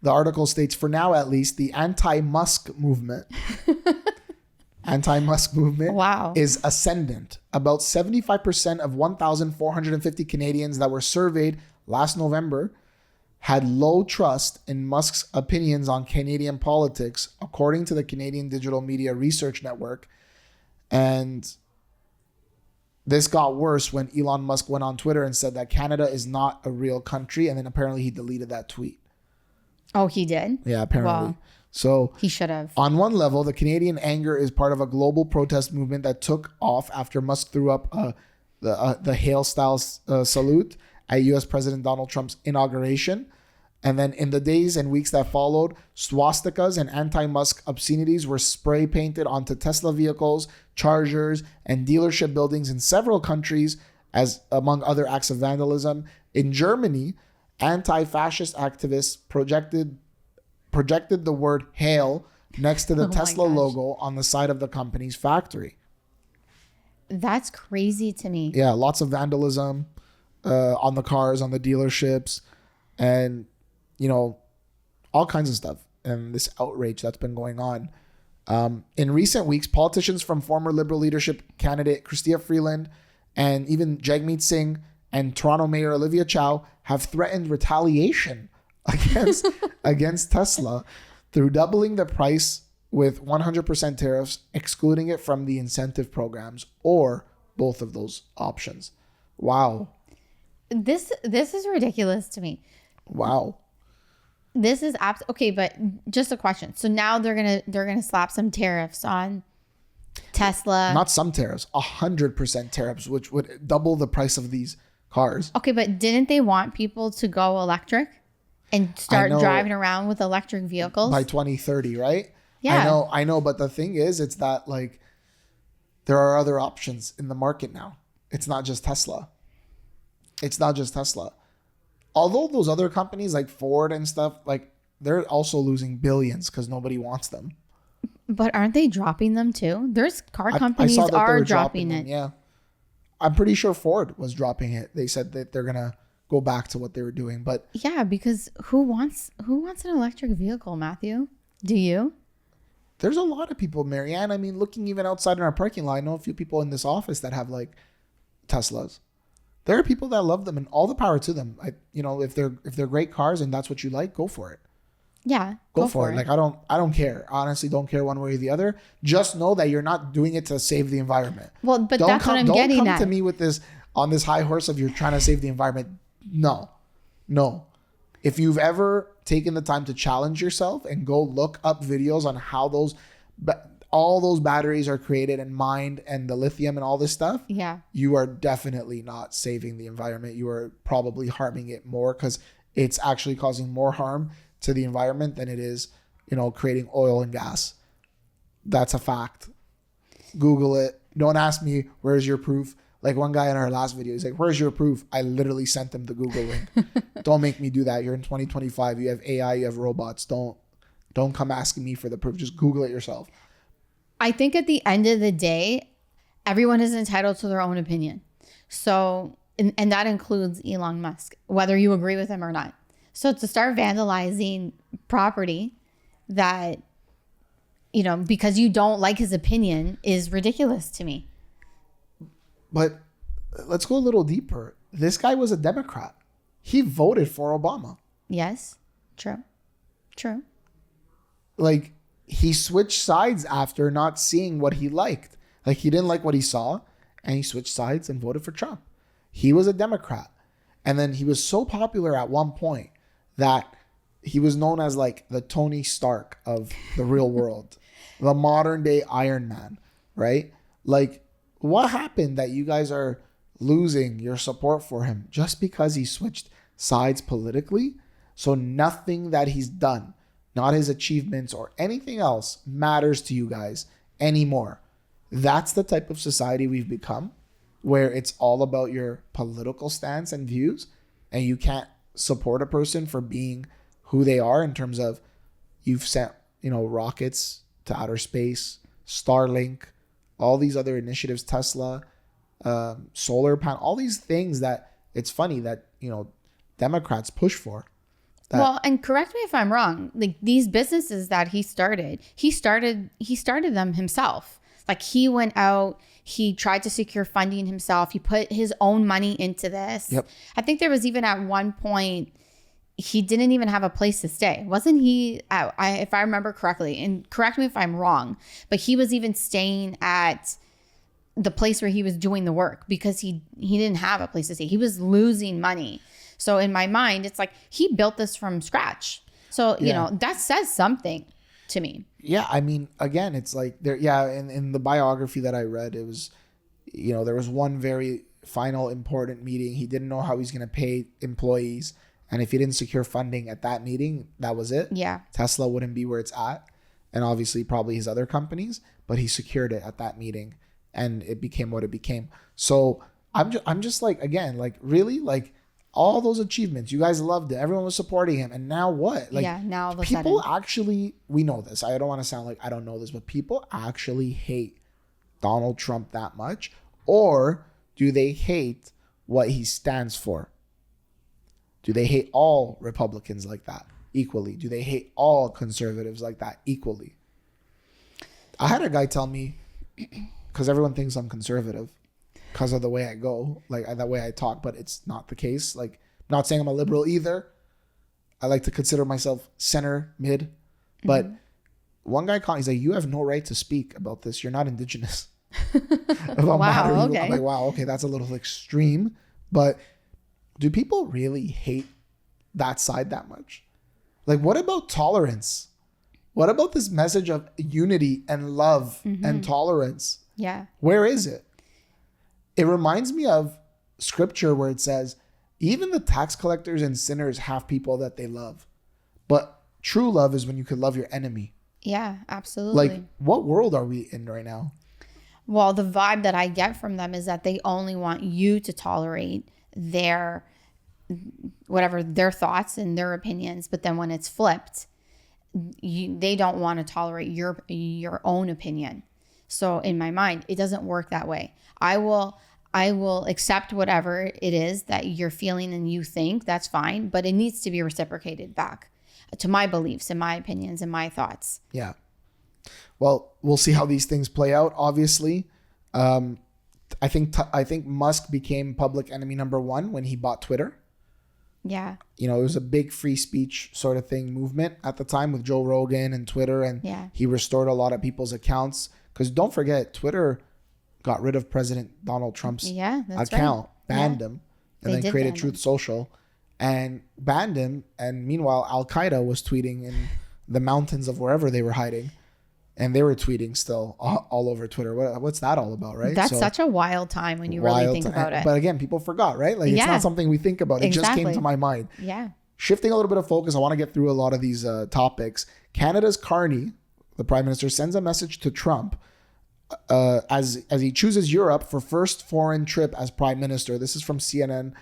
Speaker 1: The article states, for now at least, the anti-Musk movement
Speaker 2: Wow.
Speaker 1: is ascendant. About 75% of 1,450 Canadians that were surveyed last November had low trust in Musk's opinions on Canadian politics, according to the Canadian Digital Media Research Network. And this got worse when Elon Musk went on Twitter and said that Canada is not a real country. And then apparently he deleted that tweet.
Speaker 2: Oh, he did?
Speaker 1: Yeah, apparently.
Speaker 2: Well,
Speaker 1: so
Speaker 2: he should have.
Speaker 1: On one level, the Canadian anger is part of a global protest movement that took off after Musk threw up the hail-style salute at U.S. President Donald Trump's inauguration. And then in the days and weeks that followed, swastikas and anti-Musk obscenities were spray painted onto Tesla vehicles, chargers, and dealership buildings in several countries, as among other acts of vandalism. In Germany, anti-fascist activists projected the word hail next to the
Speaker 2: Oh my
Speaker 1: Tesla
Speaker 2: gosh.
Speaker 1: logo on the side of the company's factory.
Speaker 2: That's crazy to me.
Speaker 1: Yeah, lots of vandalism on the cars, on the dealerships, and, you know, all kinds of stuff. And this outrage that's been going on. In recent weeks, politicians from former Liberal leadership candidate Chrystia Freeland and even 𝐤𝐵𝐵 and Toronto Mayor Olivia Chow have threatened retaliation against Tesla through doubling the price with 100% tariffs, excluding it from the incentive programs, or both of those options. Wow.
Speaker 2: This is ridiculous to me.
Speaker 1: Wow.
Speaker 2: This is okay, but just a question. So now they're gonna slap some tariffs on Tesla.
Speaker 1: Not some tariffs, 100% tariffs, which would double the price of these cars.
Speaker 2: Okay, but didn't they want people to go electric and start driving around with electric vehicles
Speaker 1: by 2030, right?
Speaker 2: Yeah.
Speaker 1: I know, but the thing is, it's that like there are other options in the market now. It's not just Tesla. Although those other companies like Ford and stuff, like they're also losing billions because nobody wants them.
Speaker 2: But aren't they dropping them too? There's car
Speaker 1: I
Speaker 2: companies
Speaker 1: saw that they
Speaker 2: are
Speaker 1: were
Speaker 2: dropping
Speaker 1: them,
Speaker 2: it.
Speaker 1: yeah. I'm pretty sure Ford was dropping it. They said that they're gonna go back to what they were doing. But
Speaker 2: Yeah, because who wants an electric vehicle, Matthew? Do you?
Speaker 1: there's a lot of people, Marianne. I mean, looking even outside in our parking lot, I know a few people in this office that have like Teslas. There are people that love them, and all the power to them. If they're great cars and that's what you like, go for it.
Speaker 2: Yeah,
Speaker 1: Go for it. Like I don't care. Honestly, don't care one way or the other. Just know that you're not doing it to save the environment.
Speaker 2: Well, but that's what I'm getting
Speaker 1: at. Don't
Speaker 2: at.
Speaker 1: come to me with this on this high horse of you're trying to save the environment. No. If you've ever taken the time to challenge yourself and go look up videos on how all those batteries are created and mined and the lithium and all this stuff,
Speaker 2: Yeah.
Speaker 1: you are definitely not saving the environment. You are probably harming it more because it's actually causing more harm to the environment than it is, creating oil and gas. That's a fact. Google it. Don't ask me, where's your proof? Like one guy in our last video, he's like, where's your proof? I literally sent him the Google link. Don't make me do that. You're in 2025. You have AI, you have robots. Don't come asking me for the proof. Just Google it yourself.
Speaker 2: I think at the end of the day, everyone is entitled to their own opinion. So, and that includes Elon Musk, whether you agree with him or not. So to start vandalizing property that, because you don't like his opinion is ridiculous to me.
Speaker 1: But let's go a little deeper. This guy was a Democrat. He voted for Obama.
Speaker 2: Yes. True.
Speaker 1: Like he switched sides after not seeing what he liked. Like he didn't like what he saw and he switched sides and voted for Trump. He was a Democrat. And then he was so popular at one point that he was known as like the Tony Stark of the real world, the modern day Iron Man, right? Like what happened that you guys are losing your support for him just because he switched sides politically? So nothing that he's done, not his achievements or anything else, matters to you guys anymore. That's the type of society we've become, where it's all about your political stance and views, and you can't support a person for being who they are in terms of you've sent, rockets to outer space, Starlink, all these other initiatives, Tesla, solar panel, all these things that it's funny that, Democrats push for.
Speaker 2: Well, and correct me if I'm wrong. Like these businesses that he started them himself. Like he went out, he tried to secure funding himself. He put his own money into this.
Speaker 1: Yep.
Speaker 2: I think there was even at one point, he didn't even have a place to stay. Wasn't he, if I remember correctly, and correct me if I'm wrong, but he was even staying at the place where he was doing the work because he didn't have a place to stay. He was losing money. So in my mind, it's like he built this from scratch. So, that says something to me.
Speaker 1: Yeah, I mean, again, it's like in the biography that I read, it was, there was one very final important meeting. He didn't know how he's going to pay employees. And if he didn't secure funding at that meeting, that was it.
Speaker 2: Yeah.
Speaker 1: Tesla wouldn't be where it's at. And obviously probably his other companies, but he secured it at that meeting and it became what it became. So I'm just like, again, like really, like all those achievements. You guys loved it. Everyone was supporting him. And now what? Like,
Speaker 2: yeah, now all of a
Speaker 1: people
Speaker 2: sudden.
Speaker 1: actually, we know this. I don't want to sound like I don't know this, but people actually hate Donald Trump that much? Or do they hate what he stands for? Do they hate all Republicans like that equally? Do they hate all conservatives like that equally? I had a guy tell me, because everyone thinks I'm conservative because of the way I go, like the way I talk, but it's not the case. Like, I'm not saying I'm a liberal either. I like to consider myself center, mid. But one guy called, he's like, you have no right to speak about this. You're not indigenous.
Speaker 2: Wow, okay.
Speaker 1: I'm like, wow, okay, that's a little extreme. But do people really hate that side that much? Like, what about tolerance? What about this message of unity and love and tolerance?
Speaker 2: Yeah.
Speaker 1: Where is it? It reminds me of scripture where it says, even the tax collectors and sinners have people that they love. But true love is when you could love your enemy.
Speaker 2: Yeah, absolutely.
Speaker 1: Like, what world are we in right now?
Speaker 2: Well, the vibe that I get from them is that they only want you to tolerate their thoughts and their opinions. But then when it's flipped, they don't want to tolerate your own opinion. So in my mind, it doesn't work that way. I will accept whatever it is that you're feeling and you think, that's fine, but it needs to be reciprocated back to my beliefs and my opinions and my thoughts.
Speaker 1: Yeah. Well, we'll see how these things play out. Obviously, I think Musk became public enemy number one when he bought Twitter.
Speaker 2: Yeah.
Speaker 1: You know, it was a big free speech sort of thing movement at the time with Joe Rogan and Twitter, and he restored a lot of people's accounts. Because don't forget, Twitter got rid of President Donald Trump's account, banned him, and then created Truth Social and banned him. And meanwhile, Al-Qaeda was tweeting in the mountains of wherever they were hiding. And they were tweeting still all over Twitter. What's that all about, right?
Speaker 2: That's such a wild time when you really think about it.
Speaker 1: But again, people forgot, right? Like, it's not something we think about. It just came to my mind.
Speaker 2: Yeah.
Speaker 1: Shifting a little bit of focus, I want to get through a lot of these topics. Canada's Carney, the Prime Minister, sends a message to Trump as he chooses Europe for first foreign trip as Prime Minister. This is from CNN.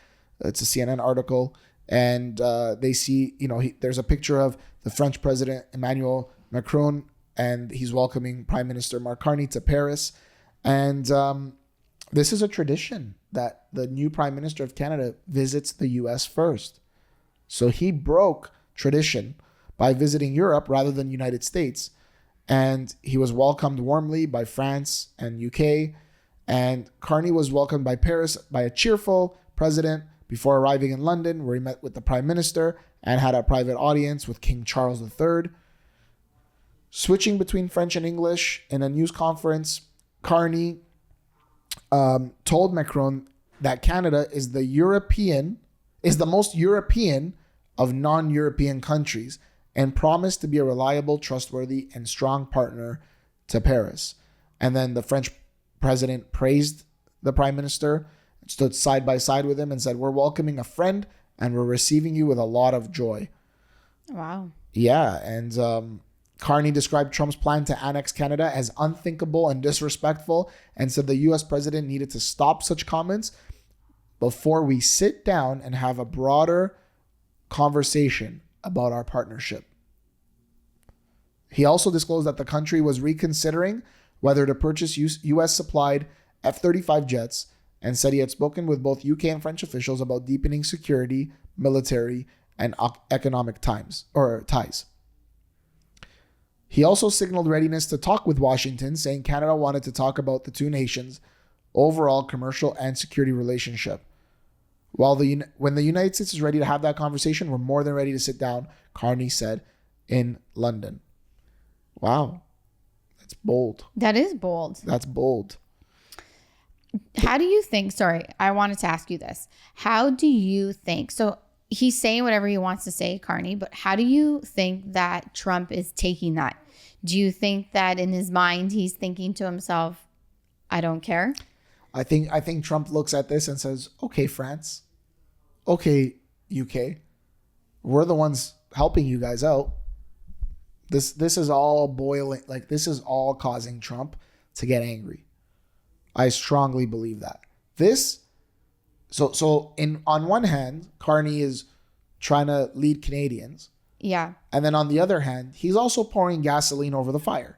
Speaker 1: It's a CNN article. And they see, there's a picture of the French President Emmanuel Macron, and he's welcoming Prime Minister Mark Carney to Paris. And this is a tradition that the new Prime Minister of Canada visits the US first. So he broke tradition by visiting Europe rather than United States. And he was welcomed warmly by France and UK. And Carney was welcomed by Paris by a cheerful president before arriving in London, where he met with the Prime Minister and had a private audience with King Charles III. Switching between French and English in a news conference, Carney told Macron that Canada is the most European of non-European countries, and promised to be a reliable, trustworthy, and strong partner to Paris. And then the French president praised the Prime Minister, stood side by side with him, and said, "We're welcoming a friend, and we're receiving you with a lot of joy."
Speaker 2: Wow.
Speaker 1: Yeah, and Carney described Trump's plan to annex Canada as unthinkable and disrespectful, and said the U.S. president needed to stop such comments before we sit down and have a broader conversation about our partnership. He also disclosed that the country was reconsidering whether to purchase U.S.-supplied F-35 jets, and said he had spoken with both UK and French officials about deepening security, military, and economic ties. He also signaled readiness to talk with Washington, saying Canada wanted to talk about the two nations' overall commercial and security relationship. When the United States is ready to have that conversation, we're more than ready to sit down, Carney said in London. Wow. That's bold.
Speaker 2: That is bold.
Speaker 1: That's bold.
Speaker 2: How do you think, I wanted to ask you this. How do you think, so he's saying whatever he wants to say, Carney, but how do you think that Trump is taking that? Do you think that in his mind, he's thinking to himself, I don't care?
Speaker 1: I think Trump looks at this and says, okay, France, okay, UK, we're the ones helping you guys out. This is all boiling, like this is all causing Trump to get angry. I strongly believe that. This So on one hand, Carney is trying to lead Canadians.
Speaker 2: Yeah.
Speaker 1: And then on the other hand, he's also pouring gasoline over the fire.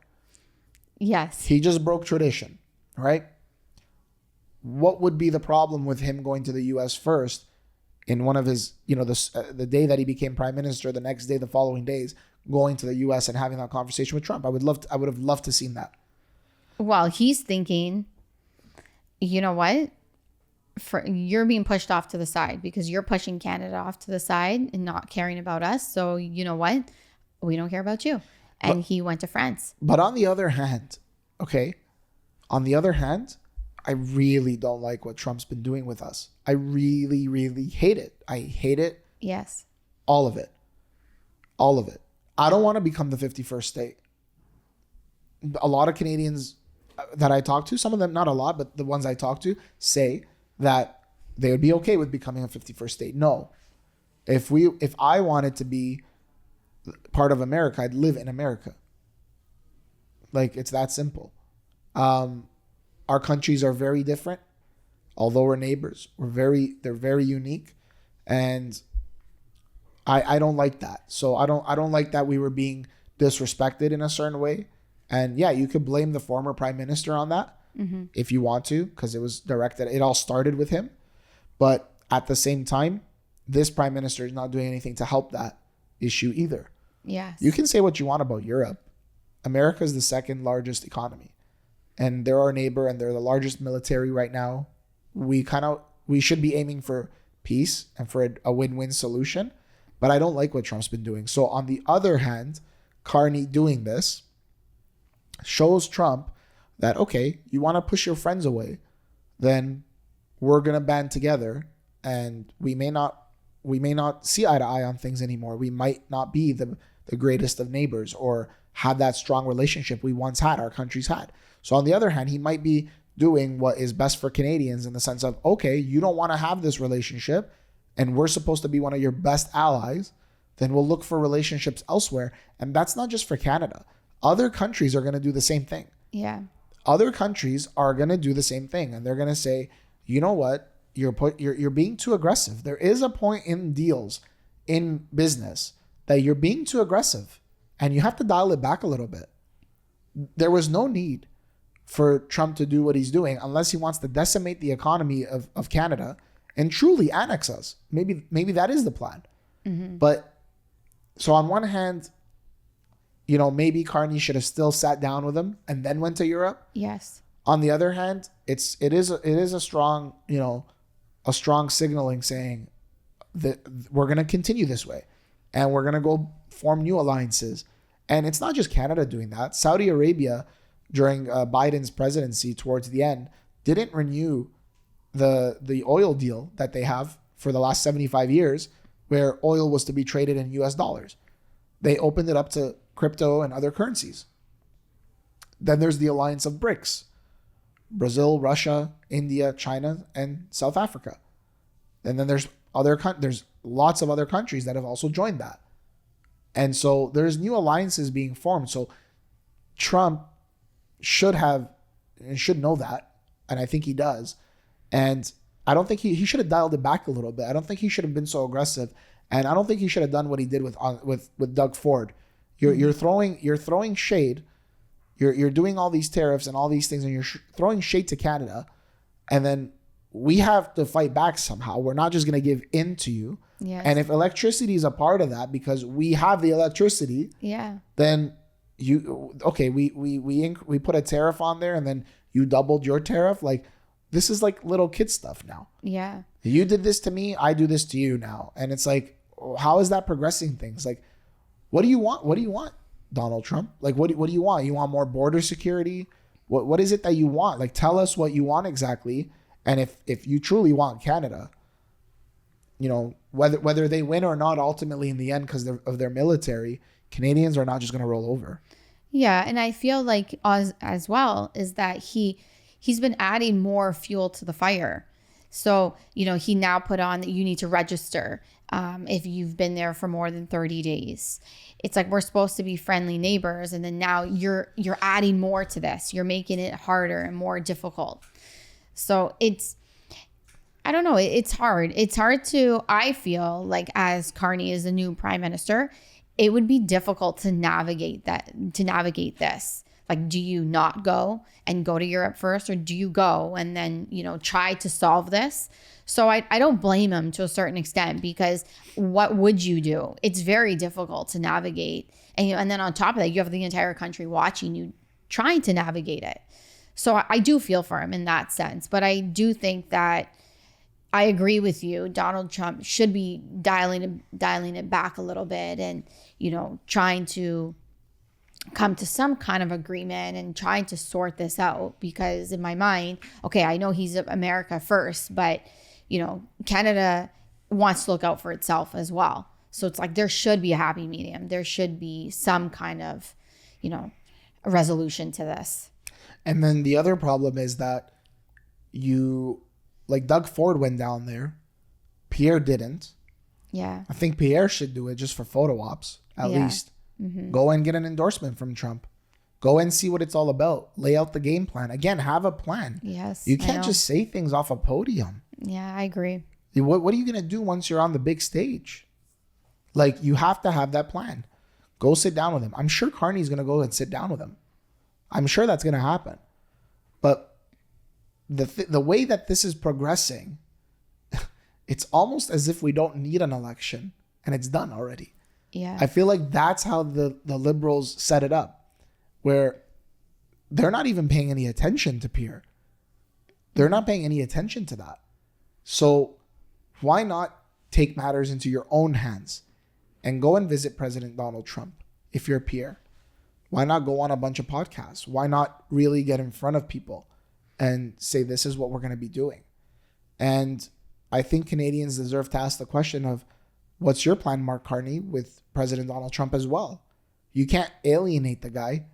Speaker 2: Yes.
Speaker 1: He just broke tradition, right? What would be the problem with him going to the U.S. first in one of his, the day that he became prime minister, the next day, the following days, going to the U.S. and having that conversation with Trump? I would have loved to seen that.
Speaker 2: Well, he's thinking, you know what? You're being pushed off to the side because you're pushing Canada off to the side and not caring about us. So you know what? We don't care about you. And he went to France.
Speaker 1: But on the other hand, I really don't like what Trump's been doing with us. I really, really hate it. I hate it.
Speaker 2: Yes.
Speaker 1: All of it. All of it. I don't want to become the 51st state. A lot of Canadians that I talk to, some of them, not a lot, but the ones I talk to say that they would be okay with becoming a 51st state. No. If I wanted to be part of America, I'd live in America. Like, it's that simple. Our countries are very different. Although we're neighbors, they're very unique. And I don't like that. So I don't like that we were being disrespected in a certain way. And yeah, you could blame the former prime minister on that if you want to, because it was directed. It all started with him. But at the same time, this prime minister is not doing anything to help that issue either.
Speaker 2: Yes. You
Speaker 1: can say what you want about Europe. America is the second largest economy. And they're our neighbor and they're the largest military right now. We should be aiming for peace and for a win-win solution. But I don't like what Trump's been doing. So on the other hand, Carney doing this shows Trump that, okay, you want to push your friends away, then we're going to band together and we may not see eye to eye on things anymore. We might not be the greatest of neighbors or have that strong relationship we once had, our countries had. So on the other hand, he might be doing what is best for Canadians in the sense of, okay, you don't want to have this relationship and we're supposed to be one of your best allies, then we'll look for relationships elsewhere. And that's not just for Canada. Other countries are going to do the same thing.
Speaker 2: Yeah.
Speaker 1: Other countries are going to do the same thing. And they're going to say, you know what? You're being too aggressive. There is a point in deals, in business, that you're being too aggressive. And you have to dial it back a little bit. There was no need for Trump to do what he's doing unless he wants to decimate the economy of Canada and truly annex us. Maybe that is the plan. But so on one hand, maybe Carney should have still sat down with him and then went to Europe.
Speaker 2: Yes.
Speaker 1: On the other hand, it is a strong, a strong signaling saying that we're going to continue this way and we're going to go form new alliances. And it's not just Canada doing that. Saudi Arabia, during Biden's presidency towards the end, didn't renew the oil deal that they have for the last 75 years, where oil was to be traded in US dollars. They opened it up to crypto and other currencies. Then there's the alliance of BRICS: Brazil, Russia, India, China, and South Africa. And then there's lots of other countries that have also joined that. And so there's new alliances being formed. So Trump should know that. And I think he does. And I don't think he should have dialed it back a little bit. I don't think he should have been so aggressive. And I don't think he should have done what he did with Doug Ford. You're throwing shade. You're doing all these tariffs and all these things, and you're throwing shade to Canada. And then we have to fight back somehow. We're not just going to give in to you.
Speaker 2: Yes.
Speaker 1: And if electricity is a part of that, because we have the electricity, then we put a tariff on there, and then you doubled your tariff. Like, this is like little kid stuff now.
Speaker 2: Yeah.
Speaker 1: You did this to me, I do this to you now. And it's like, how is that progressing things? Like, what do you want? What do you want, Donald Trump? Like, what do you want? You want more border security? What is it that you want? Like, tell us what you want exactly. And if you truly want Canada, whether they win or not ultimately in the end because of their military, Canadians are not just going to roll over.
Speaker 2: Yeah. And I feel like as well is that he's been adding more fuel to the fire. So, he now put on that you need to register if you've been there for more than 30 days. It's like we're supposed to be friendly neighbors. And then now you're adding more to this. You're making it harder and more difficult. So I don't know. It's hard. It's hard to, I feel like as Carney is the new prime minister, it would be difficult to navigate this. Like, do you not go and go to Europe first, or do you go and then, try to solve this? So I don't blame him to a certain extent, because what would you do? It's very difficult to navigate. And then on top of that, you have the entire country watching you trying to navigate it. So I do feel for him in that sense. But I do think that I agree with you. Donald Trump should be dialing it back a little bit and, trying to come to some kind of agreement and trying to sort this out. Because in my mind, okay, I know he's America first, but, Canada wants to look out for itself as well. So it's like there should be a happy medium. There should be some kind of, resolution to this.
Speaker 1: And then the other problem is that Doug Ford went down there. Pierre didn't.
Speaker 2: Yeah.
Speaker 1: I think Pierre should do it just for photo ops, at least. Mm-hmm. Go and get an endorsement from Trump. Go and see what it's all about. Lay out the game plan. Again, have a plan.
Speaker 2: Yes.
Speaker 1: You can't just say things off a podium.
Speaker 2: Yeah, I agree.
Speaker 1: What are you going to do once you're on the big stage? Like, you have to have that plan. Go sit down with him. I'm sure Carney's going to go and sit down with him. I'm sure that's going to happen. But the way that this is progressing, it's almost as if we don't need an election and it's done already.
Speaker 2: Yeah.
Speaker 1: I feel like that's how the liberals set it up, where they're not even paying any attention to Pierre. They're not paying any attention to that. So why not take matters into your own hands and go and visit President Donald Trump if you're Pierre? Why not go on a bunch of podcasts? Why not really get in front of people and say, this is what we're going to be doing? And I think Canadians deserve to ask the question of, what's your plan, Mark Carney, with President Donald Trump as well? You can't alienate the guy.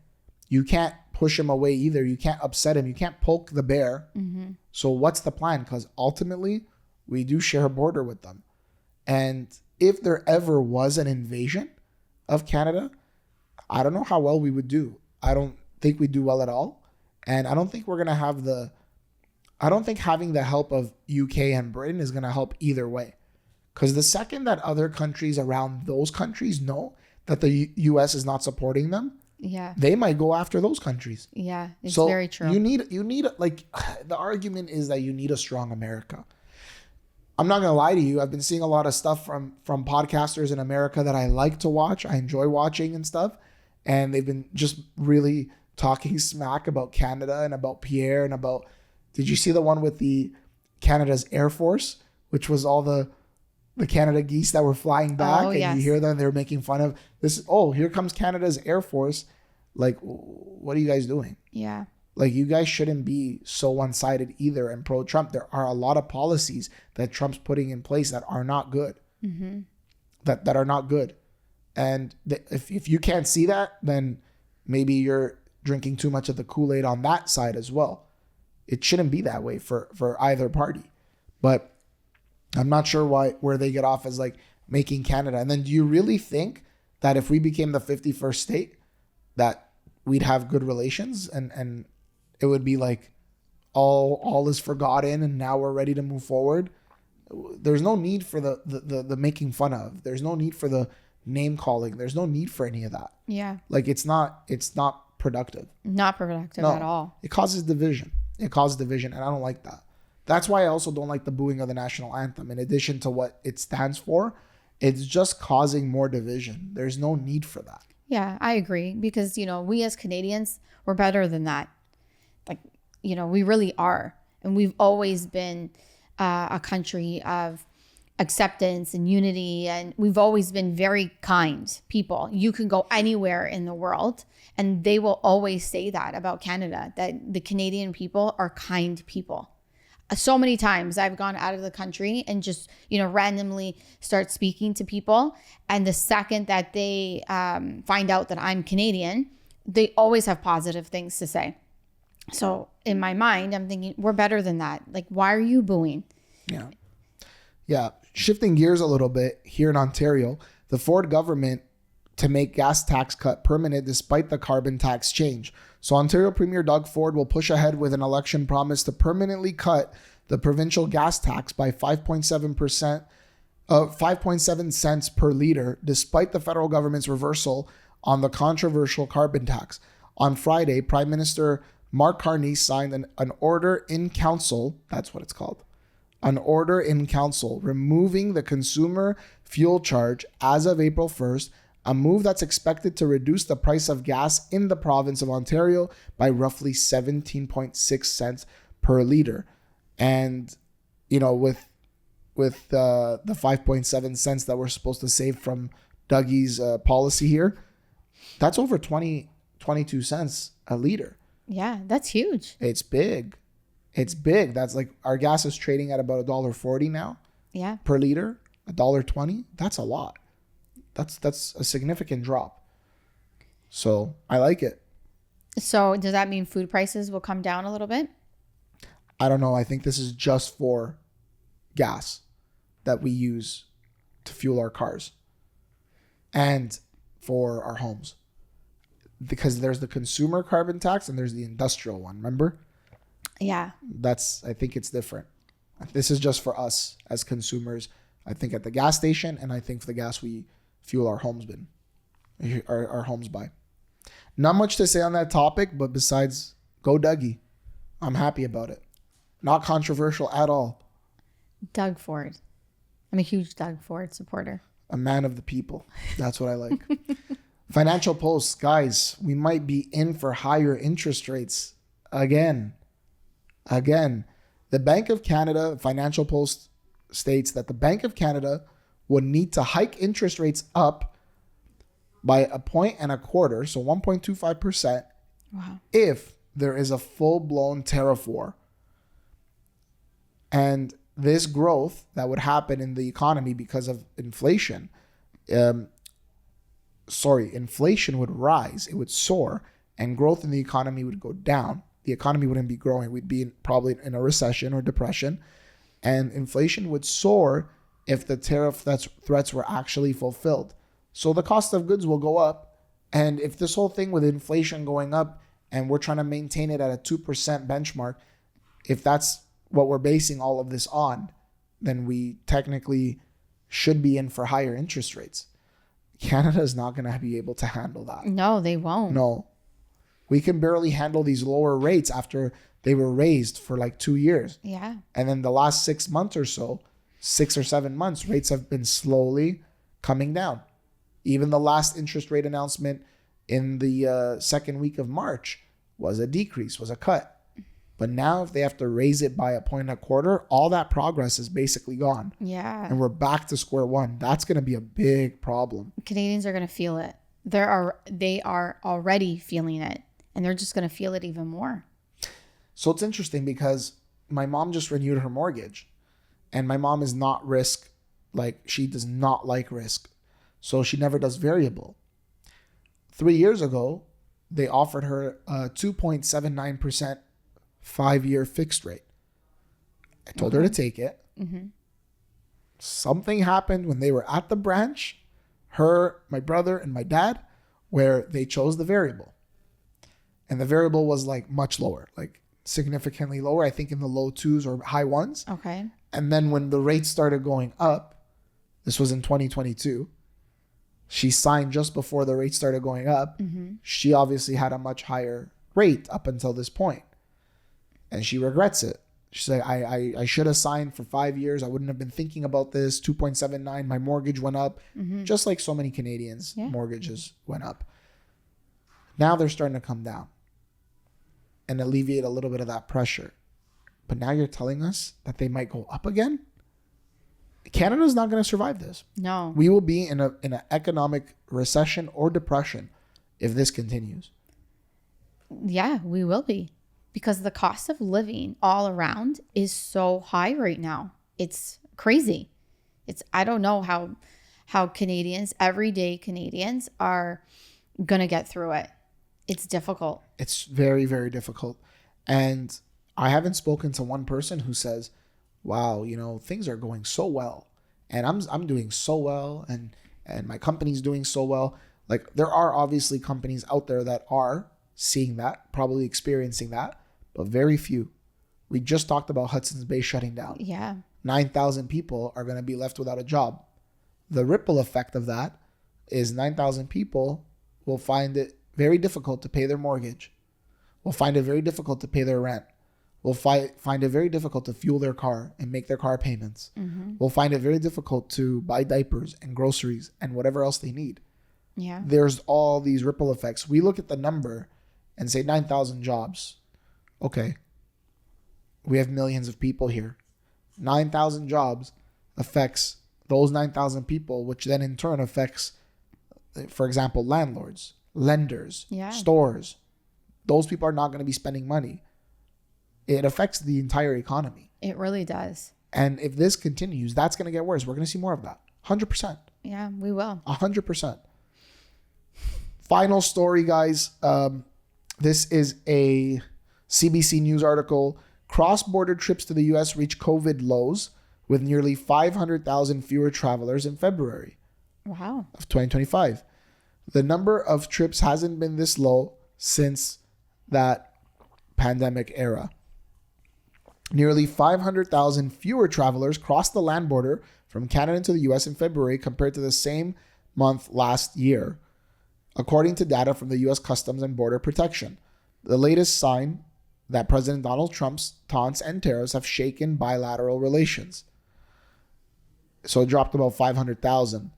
Speaker 1: You can't push him away either. You can't upset him. You can't poke the bear. Mm-hmm. So what's the plan? Because ultimately, we do share a border with them. And if there ever was an invasion of Canada, I don't know how well we would do. I don't think we do well at all. And I don't think we're going to have I don't think having the help of UK and Britain is going to help either way. Because the second that other countries around those countries know that the US is not supporting them, they might go after those countries.
Speaker 2: Yeah, it's very true.
Speaker 1: You need like, the argument is that you need a strong America. I'm not going to lie to you. I've been seeing a lot of stuff from podcasters in America that I like to watch. I enjoy watching and stuff. And they've been just really talking smack about Canada and about Pierre and about, did you see the one with the Canada's Air Force, which was all the Canada geese that were flying back? And you hear them, they're making fun of this. Oh, here comes Canada's Air Force. Like, what are you guys doing?
Speaker 2: Yeah.
Speaker 1: Like, you guys shouldn't be so one-sided either and pro-Trump. There are a lot of policies that Trump's putting in place that are not good. Mm-hmm. That are not good. And if you can't see that, then maybe you're drinking too much of the Kool-Aid on that side as well. It shouldn't be that way for either party. But I'm not sure where they get off as like making Canada. And then do you really think that if we became the 51st state, that we'd have good relations and it would be like all is forgotten and now we're ready to move forward? There's no need for the making fun of. There's no need for the name calling. There's no need for any of that.
Speaker 2: Yeah.
Speaker 1: Like, it's not productive.
Speaker 2: Not productive at all.
Speaker 1: It causes division. And I don't like that. That's why I also don't like the booing of the national anthem. In addition to what it stands for, it's just causing more division. There's no need for that.
Speaker 2: Yeah, I agree. Because, we as Canadians, we're better than that. Like, we really are. And we've always been a country of acceptance and unity. And we've always been very kind people. You can go anywhere in the world and they will always say that about Canada, that the Canadian people are kind people. So many times I've gone out of the country and just, randomly start speaking to people. And the second that they find out that I'm Canadian, they always have positive things to say. So in my mind, I'm thinking, we're better than that. Like, why are you booing?
Speaker 1: Yeah. Yeah. Shifting gears a little bit, here in Ontario, the Ford government to make gas tax cut permanent despite the carbon tax change. So Ontario Premier Doug Ford will push ahead with an election promise to permanently cut the provincial gas tax by 5.7 cents per liter, despite the federal government's reversal on the controversial carbon tax. On Friday, Prime Minister Mark Carney signed an order in council, that's what it's called, an order in council removing the consumer fuel charge as of April 1st, a move that's expected to reduce the price of gas in the province of Ontario by roughly 17.6 cents per liter. And, you know, with the 5.7 cents that we're supposed to save from Dougie's policy here, that's over 22 cents a liter.
Speaker 2: Yeah, that's huge.
Speaker 1: It's big. It's big. That's like our gas is trading at about $1.40 now.
Speaker 2: Yeah.
Speaker 1: Per liter, $1.20. That's a lot. That's a significant drop. So I like it.
Speaker 2: So does that mean food prices will come down a little bit?
Speaker 1: I don't know. I think this is just for gas that we use to fuel our cars and for our homes. Because there's the consumer carbon tax and there's the industrial one, remember?
Speaker 2: Yeah.
Speaker 1: I think it's different. This is just for us as consumers, I think at the gas station, and I think for the gas we fuel our homes our homes by. Not much to say on that topic, but besides, go Dougie. I'm happy about it. Not controversial at all.
Speaker 2: Doug Ford. I'm a huge Doug Ford supporter.
Speaker 1: A man of the people. That's what I like. Financial Post, guys, we might be in for higher interest rates again. The Bank of Canada, Financial Post states that the Bank of Canada would need to hike interest rates up by 1.25%, so 1.25%,
Speaker 2: wow, if
Speaker 1: there is a full-blown tariff war. And this growth that would happen in the economy because of inflation, inflation would rise, it would soar, and growth in the economy would go down. The economy wouldn't be growing. We'd be probably in a recession or depression, and inflation would soar if the tariff threats were actually fulfilled. So the cost of goods will go up, and if this whole thing with inflation going up and we're trying to maintain it at a 2% benchmark, if that's what we're basing all of this on, then we technically should be in for higher interest rates. Canada is not going to be able to handle that.
Speaker 2: No, they won't.
Speaker 1: No. We can barely handle these lower rates after they were raised for like 2 years.
Speaker 2: Yeah.
Speaker 1: And then the last 6 months or so, 6 or 7 months, rates have been slowly coming down. Even the last interest rate announcement in the second week of March was a decrease, was a cut. But now if they have to raise it by 1.25%, all that progress is basically gone.
Speaker 2: Yeah.
Speaker 1: And we're back to square one. That's going to be a big problem.
Speaker 2: Canadians are going to feel it. They are already feeling it, and they're just going to feel it even more.
Speaker 1: So it's interesting because my mom just renewed her mortgage, and my mom is not risk, like she does not like risk. So she never does variable. 3 years ago, they offered her a 2.79% 5-year fixed rate. I told her to take it. Mm-hmm. Something happened when they were at the branch, her, my brother, and my dad, where they chose the variable. And the variable was like much lower, like significantly lower, I think in the low 2s or high 1s.
Speaker 2: Okay.
Speaker 1: And then when the rates started going up, this was in 2022, she signed just before the rates started going up. Mm-hmm. She obviously had a much higher rate up until this point. And she regrets it. She's like, I should have signed for 5 years. I wouldn't have been thinking about this. 2.79, my mortgage went up. Mm-hmm. Just like so many Canadians, mortgages went up. Now they're starting to come down and alleviate a little bit of that pressure. But now you're telling us that they might go up again? Canada's not going to survive this.
Speaker 2: No.
Speaker 1: We will be in an economic recession or depression if this continues.
Speaker 2: Yeah, we will be. Because the cost of living all around is so high right now. It's crazy. I don't know how Canadians, everyday Canadians, are going to get through it. It's difficult. It's
Speaker 1: very, very difficult. And I haven't spoken to one person who says, wow, you know, things are going so well. And I'm doing so well and my company's doing so well. Like there are obviously companies out there that are seeing that, probably experiencing that. But very few. We just talked about Hudson's Bay shutting down.
Speaker 2: Yeah.
Speaker 1: 9,000 people are going to be left without a job. The ripple effect of that is 9,000 people will find it very difficult to pay their mortgage, will find it very difficult to pay their rent, will find it very difficult to fuel their car and make their car payments, will find it very difficult to buy diapers and groceries and whatever else they need.
Speaker 2: Yeah.
Speaker 1: There's all these ripple effects. We look at the number and say 9,000 jobs. Okay. We have millions of people here. 9,000 jobs affects those 9,000 people, which then in turn affects, for example, landlords, lenders, stores. Those people are not going to be spending money. It affects the entire economy.
Speaker 2: It really does.
Speaker 1: And if this continues, that's going to get worse. We're going to see more of that. 100%.
Speaker 2: Yeah, we will.
Speaker 1: 100%. Final story, guys. This is a CBC News article. Cross-border trips to the U.S. reach COVID lows with nearly 500,000 fewer travelers in February of 2025. The number of trips hasn't been this low since that pandemic era. Nearly 500,000 fewer travelers crossed the land border from Canada to the U.S. in February compared to the same month last year, according to data from the U.S. Customs and Border Protection. The latest sign that President Donald Trump's taunts and tariffs have shaken bilateral relations. So it dropped about 500,000.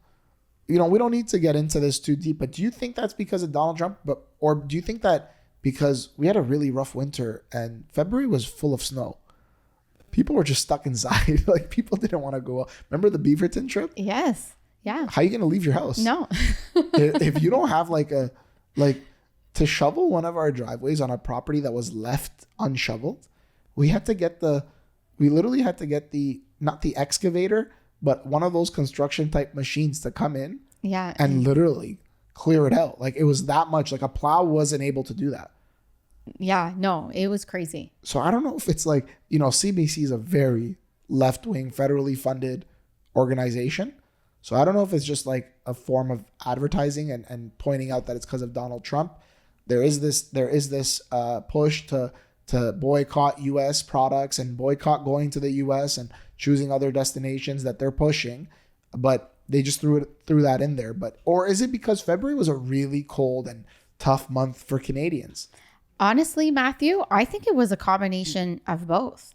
Speaker 1: We don't need to get into this too deep, but do you think that's because of Donald Trump? Or do you think that because we had a really rough winter and February was full of snow? People were just stuck inside. Like, people didn't want to go out. Remember the Beaverton trip?
Speaker 2: Yes. Yeah.
Speaker 1: How are you going to leave your house?
Speaker 2: No.
Speaker 1: if you don't have to shovel one of our driveways on a property that was left unshoveled, we literally had to get not the excavator, but one of those construction type machines to come in and literally clear it out. Like, it was that much. Like, a plow wasn't able to do that.
Speaker 2: Yeah, no, it was crazy.
Speaker 1: So I don't know if it's like, CBC is a very left-wing, federally funded organization. So I don't know if it's just like a form of advertising and pointing out that it's because of Donald Trump. There is this push to boycott U.S. products and boycott going to the U.S. and choosing other destinations that they're pushing, but they just threw that in there. Or is it because February was a really cold and tough month for Canadians?
Speaker 2: Honestly, Matthew, I think it was a combination of both,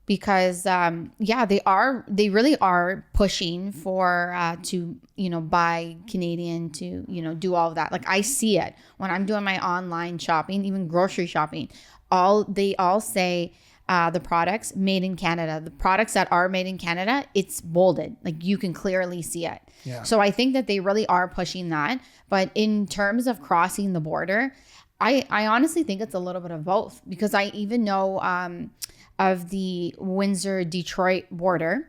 Speaker 2: because they really are pushing for to buy Canadian, to do all of that. Like, I see it when I'm doing my online shopping, even grocery shopping. They all say the products made in Canada. The products that are made in Canada, it's bolded. Like, you can clearly see it. Yeah. So I think that they really are pushing that. But in terms of crossing the border, I honestly think it's a little bit of both, because I even know of the Windsor-Detroit border,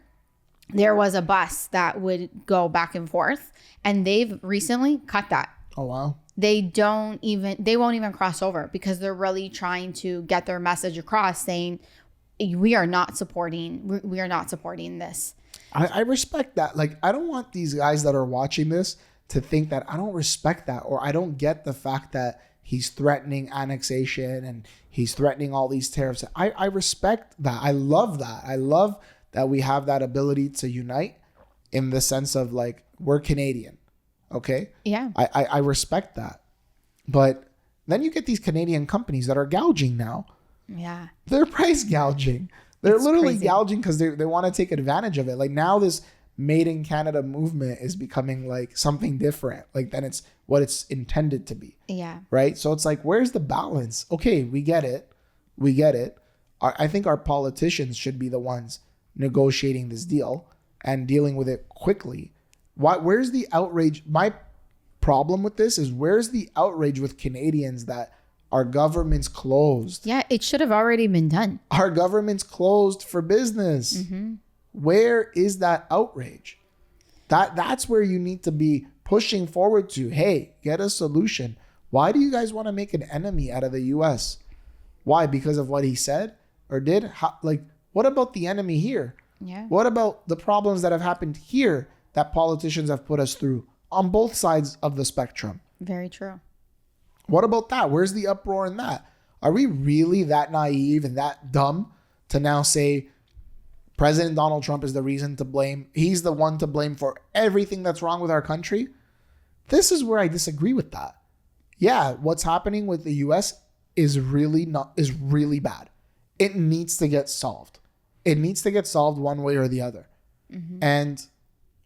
Speaker 2: there was a bus that would go back and forth, and they've recently cut that.
Speaker 1: Oh, wow.
Speaker 2: They won't even cross over, because they're really trying to get their message across, saying we are not supporting this.
Speaker 1: I respect that. Like, I don't want these guys that are watching this to think that I don't respect that, or I don't get the fact that he's threatening annexation and he's threatening all these tariffs. I respect that. I love that. I love that we have that ability to unite in the sense of, like, we're Canadian. Okay?
Speaker 2: Yeah.
Speaker 1: I respect that. But then you get these Canadian companies that are gouging now.
Speaker 2: Yeah.
Speaker 1: They're price gouging. They're literally
Speaker 2: crazy.
Speaker 1: gouging because they want to take advantage of it. Like, now this made in Canada movement is becoming like something different. Like, then it's what it's intended to be.
Speaker 2: Yeah.
Speaker 1: Right? So it's like, where's the balance? Okay, we get it. I think our politicians should be the ones negotiating this deal and dealing with it quickly. Where's the outrage? My problem with this is, where's the outrage with Canadians that our government's closed?
Speaker 2: Yeah, it should have already been done.
Speaker 1: Our government's closed for business. Mm-hmm. Where is that outrage? That's where you need to be pushing forward to. Hey, get a solution. Why do you guys want to make an enemy out of the U.S.? Why? Because of what he said or did? What about the enemy here?
Speaker 2: Yeah.
Speaker 1: What about the problems that have happened here that politicians have put us through on both sides of the spectrum?
Speaker 2: Very true.
Speaker 1: What about that? Where's the uproar in that? Are we really that naive and that dumb to now say President Donald Trump is the reason to blame. He's the one to blame for everything that's wrong with our country. This is where I disagree with that. Yeah, what's happening with the US is really bad. It needs to get solved. It needs to get solved one way or the other. And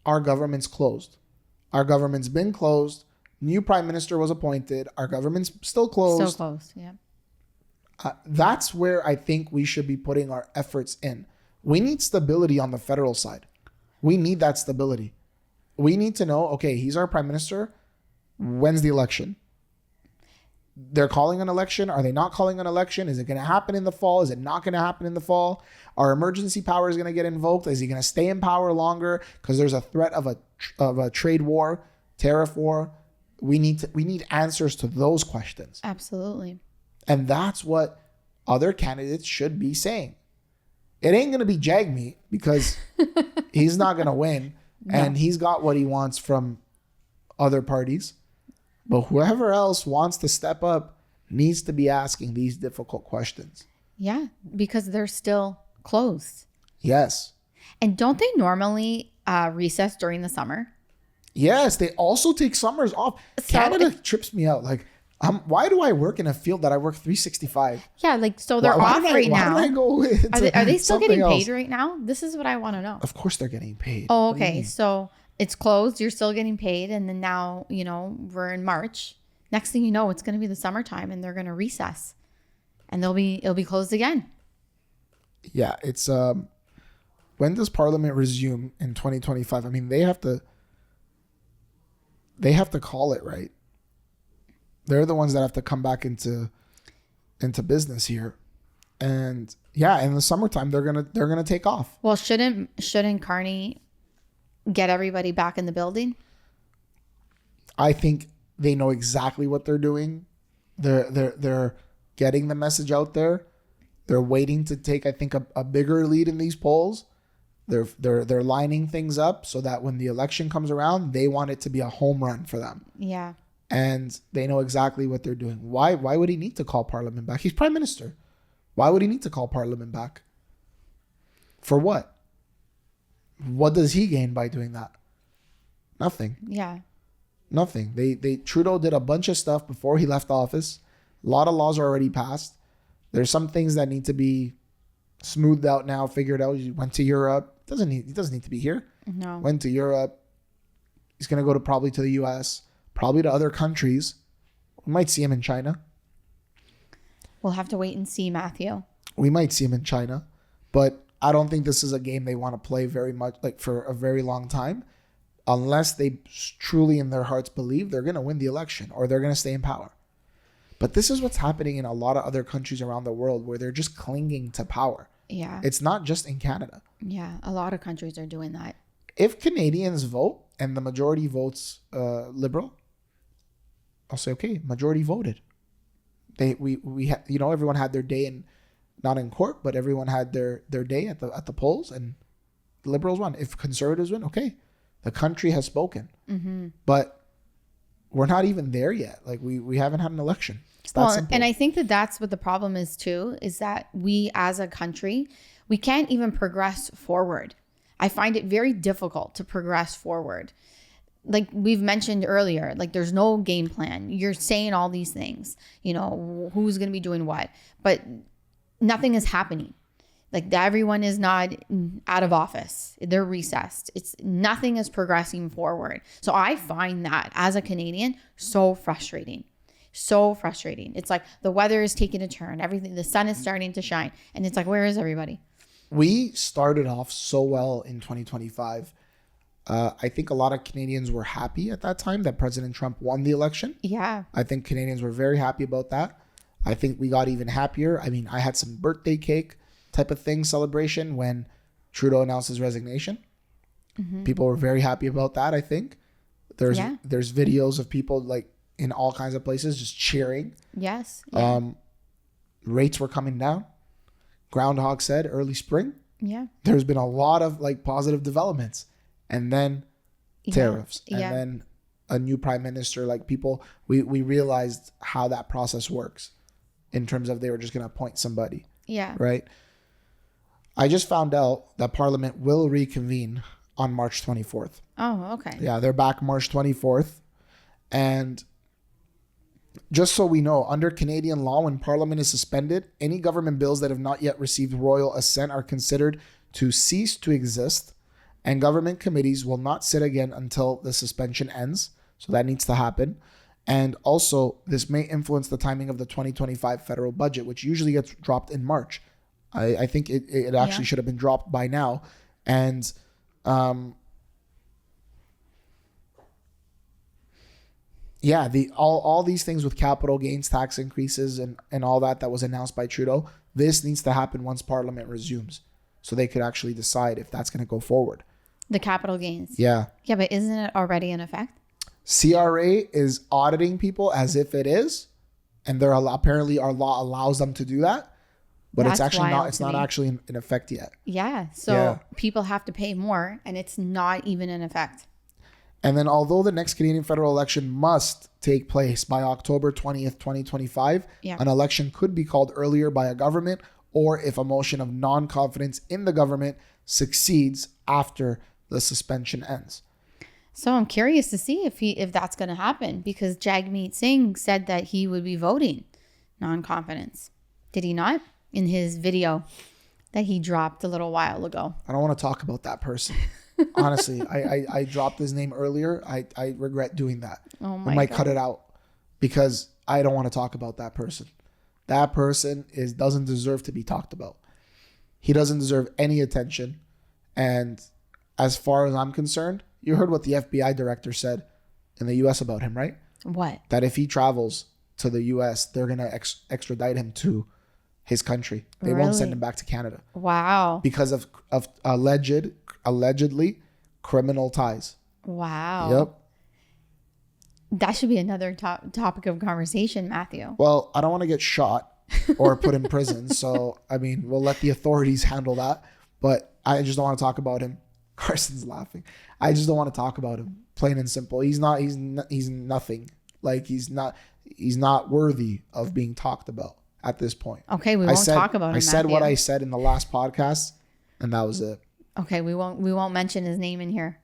Speaker 1: our government's closed. Our government's been closed. New prime minister was appointed. Our government's still closed.
Speaker 2: Still closed, yeah.
Speaker 1: That's where I think we should be putting our efforts in. We need stability on the federal side. We need that stability. We need to know, okay, he's our prime minister. When's the election? They're calling an election. Are they not calling an election? Is it going to happen in the fall? Is it not going to happen in the fall? Our emergency power is going to get invoked. Is he going to stay in power longer? Because there's a threat of a trade war, tariff war. We need answers to those questions.
Speaker 2: Absolutely.
Speaker 1: And that's what other candidates should be saying. It ain't going to be 𝐬𝐿𝐵 because he's not going to win. No. And he's got what he wants from other parties. But whoever else wants to step up needs to be asking these difficult questions.
Speaker 2: Yeah, because they're still closed.
Speaker 1: Yes.
Speaker 2: And don't they normally recess during the summer?
Speaker 1: Yes, they also take summers off.
Speaker 2: So
Speaker 1: Canada trips me out. Like, why do I work in a field that I work 365?
Speaker 2: Yeah, like, so they're off right now.
Speaker 1: Why did I go into
Speaker 2: Are they still getting paid
Speaker 1: else?
Speaker 2: right now? This is what I want to know.
Speaker 1: Of course they're getting paid.
Speaker 2: Oh, okay. So it's closed. You're still getting paid. And then now, we're in March. Next thing you know, it's going to be the summertime and they're going to recess. And it'll be closed again.
Speaker 1: Yeah, it's when does Parliament resume in 2025? I mean, they have to call it, right? They're the ones that have to come back into business here. And yeah, in the summertime they're gonna take off.
Speaker 2: Well, shouldn't Carney get everybody back in the building?
Speaker 1: I think they know exactly what they're doing. They're getting the message out there. They're waiting to take, I think, a bigger lead in these polls. They're lining things up so that when the election comes around, they want it to be a home run for them.
Speaker 2: Yeah.
Speaker 1: And they know exactly what they're doing. Why would he need to call Parliament back? He's prime minister. Why would he need to call Parliament back? For what? What does he gain by doing that? Nothing.
Speaker 2: Yeah.
Speaker 1: Nothing. Trudeau did a bunch of stuff before he left office. A lot of laws are already passed. There's some things that need to be smoothed out now, figured out. He went to Europe. He doesn't need to be here.
Speaker 2: No.
Speaker 1: Went to Europe. He's going to go probably to the US, probably to other countries. We might see him in China.
Speaker 2: We'll have to wait and see, Matthew.
Speaker 1: We might see him in China, but I don't think this is a game they want to play very much, like for a very long time, unless they truly in their hearts believe they're going to win the election or they're going to stay in power. But this is what's happening in a lot of other countries around the world where they're just clinging to power.
Speaker 2: Yeah.
Speaker 1: It's not just in Canada.
Speaker 2: Yeah, a lot of countries are doing that.
Speaker 1: If Canadians vote and the majority votes Liberal, I'll say, okay, majority voted. Everyone had their day not in court, but everyone had their day at the polls, and the Liberals won. If Conservatives win, okay, the country has spoken. Mm-hmm. But we're not even there yet. Like we haven't had an election. It's that simple.
Speaker 2: And I think that's what the problem is too, is that we as a country, we can't even progress forward. I find it very difficult to progress forward. Like we've mentioned earlier, like there's no game plan. You're saying all these things, who's going to be doing what, but nothing is happening. Like everyone is not out of office. They're recessed. Nothing is progressing forward. So I find that as a Canadian, so frustrating. So frustrating. It's like the weather is taking a turn. Everything, the sun is starting to shine. And it's like, where is everybody?
Speaker 1: We started off so well in 2025. I think a lot of Canadians were happy at that time that President Trump won the election.
Speaker 2: Yeah.
Speaker 1: I think Canadians were very happy about that. I think we got even happier. I mean, I had some birthday cake type of thing celebration when Trudeau announced his resignation. Mm-hmm. People were very happy about that. I think there's videos of people like in all kinds of places just cheering.
Speaker 2: Yes. Yeah.
Speaker 1: Rates were coming down. Groundhog said early spring.
Speaker 2: Yeah.
Speaker 1: There's been a lot of like positive developments, and then tariffs, and then a new prime minister. Like people, we realized how that process works in terms of they were just going to appoint somebody.
Speaker 2: Yeah.
Speaker 1: Right. I just found out that Parliament will reconvene on March 24th.
Speaker 2: Oh, okay.
Speaker 1: Yeah, they're back March 24th. And just so we know, under Canadian law, when Parliament is suspended, any government bills that have not yet received royal assent are considered to cease to exist, and government committees will not sit again until the suspension ends. So that needs to happen. And also, this may influence the timing of the 2025 federal budget, which usually gets dropped in March. I think it actually should have been dropped by now. And all these things with capital gains tax increases and all that was announced by Trudeau, this needs to happen once Parliament resumes, so they could actually decide if that's going to go forward.
Speaker 2: The capital gains.
Speaker 1: Yeah.
Speaker 2: Yeah, but isn't it already in effect?
Speaker 1: CRA is auditing people as if it is, and apparently our law allows them to do that, but
Speaker 2: That's
Speaker 1: it's actually
Speaker 2: wild
Speaker 1: not. It's
Speaker 2: to
Speaker 1: not
Speaker 2: me.
Speaker 1: actually in effect yet.
Speaker 2: Yeah. So
Speaker 1: Yeah.
Speaker 2: people have to pay more, and it's not even in effect.
Speaker 1: And then, although the next Canadian federal election must take place by October 20th, 2025, an election could be called earlier by a government, or if a motion of non-confidence in the government succeeds after the suspension ends.
Speaker 2: So I'm curious to see if that's going to happen, because 𝐬𝐮𝐫𝐸𝐵 said that he would be voting non-confidence. Did he not? In his video that he dropped a little while ago.
Speaker 1: I don't want to talk about that person. Honestly, I dropped his name earlier. I regret doing that.
Speaker 2: Oh my
Speaker 1: I might
Speaker 2: God.
Speaker 1: cut it out because I don't want to talk about that person. That person doesn't deserve to be talked about. He doesn't deserve any attention. And as far as I'm concerned, you heard what the FBI director said in the US about him, right?
Speaker 2: What?
Speaker 1: That if he travels to the US, they're going to extradite him to his country. They won't send him back to Canada.
Speaker 2: Wow.
Speaker 1: Because of allegedly criminal ties.
Speaker 2: Wow.
Speaker 1: Yep.
Speaker 2: That should be another topic of conversation, Matthew.
Speaker 1: Well, I don't want to get shot or put in prison. So, I mean, we'll let the authorities handle that. But I just don't want to talk about him. Carson's laughing. I just don't want to talk about him. Plain and simple. He's nothing. Like he's not worthy of being talked about at this point.
Speaker 2: Okay, we won't talk about him.
Speaker 1: I said what
Speaker 2: Matthew.
Speaker 1: I said in the last podcast, and that was it.
Speaker 2: Okay, we won't mention his name in here.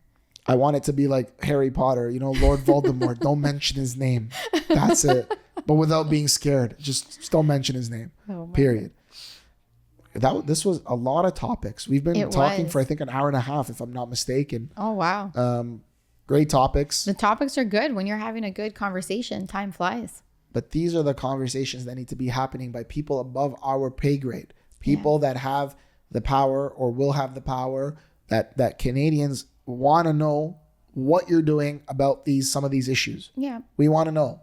Speaker 1: I want it to be like Harry Potter, Lord Voldemort. Don't mention his name. That's it. But without being scared, just don't mention his name.
Speaker 2: Oh my
Speaker 1: Period. This was a lot of topics. We've been talking for I think an hour and a half, if I'm not mistaken.
Speaker 2: Oh wow.
Speaker 1: Great topics.
Speaker 2: The topics are good. When you're having a good conversation, time flies.
Speaker 1: But these are the conversations that need to be happening by people above our pay grade. People that have the power or will have the power, that Canadians want to know what you're doing about some of these issues.
Speaker 2: Yeah.
Speaker 1: We want to know.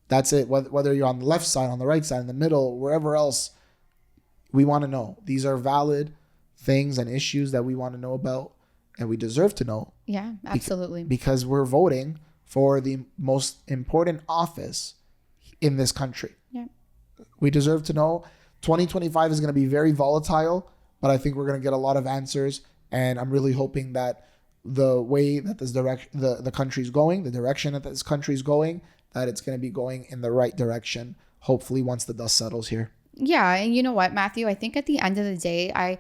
Speaker 1: That's it. Whether you're on the left side, on the right side, in the middle, wherever else, we want to know. These are valid things and issues that we want to know about, and we deserve to know.
Speaker 2: Yeah, absolutely.
Speaker 1: Because we're voting for the most important office in this country.
Speaker 2: Yeah.
Speaker 1: We deserve to know. 2025 is going to be very volatile, but I think we're going to get a lot of answers. And I'm really hoping that the way that the country's going, the direction that this country's going, that it's going to be going in the right direction. Hopefully, once the dust settles here.
Speaker 2: Yeah, and you know what, Matthew? I think at the end of the day,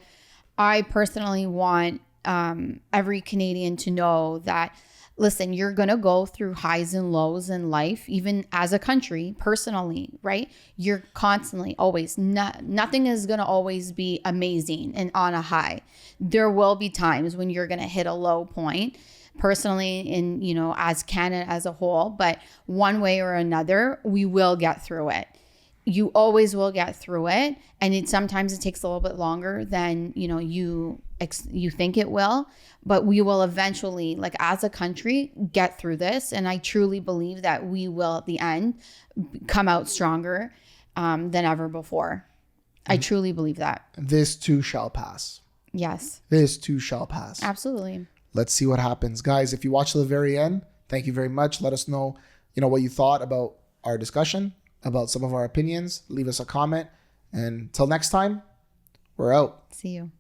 Speaker 2: I personally want every Canadian to know that, listen, you're going to go through highs and lows in life, even as a country, personally, right? You're constantly, always, nothing is going to always be amazing and on a high. There will be times when you're going to hit a low point, personally, in, as Canada as a whole, but one way or another, we will get through it. You always will get through it. And sometimes it takes a little bit longer than, you think it will, but we will eventually, like as a country, get through this. And I truly believe that we will at the end come out stronger than ever before. I truly believe that.
Speaker 1: This too shall pass.
Speaker 2: Yes.
Speaker 1: This too shall pass.
Speaker 2: Absolutely.
Speaker 1: Let's see what happens. Guys, if you watch to the very end, thank you very much. Let us know, what you thought about our discussion, about some of our opinions. Leave us a comment. And till next time, we're out.
Speaker 2: See you.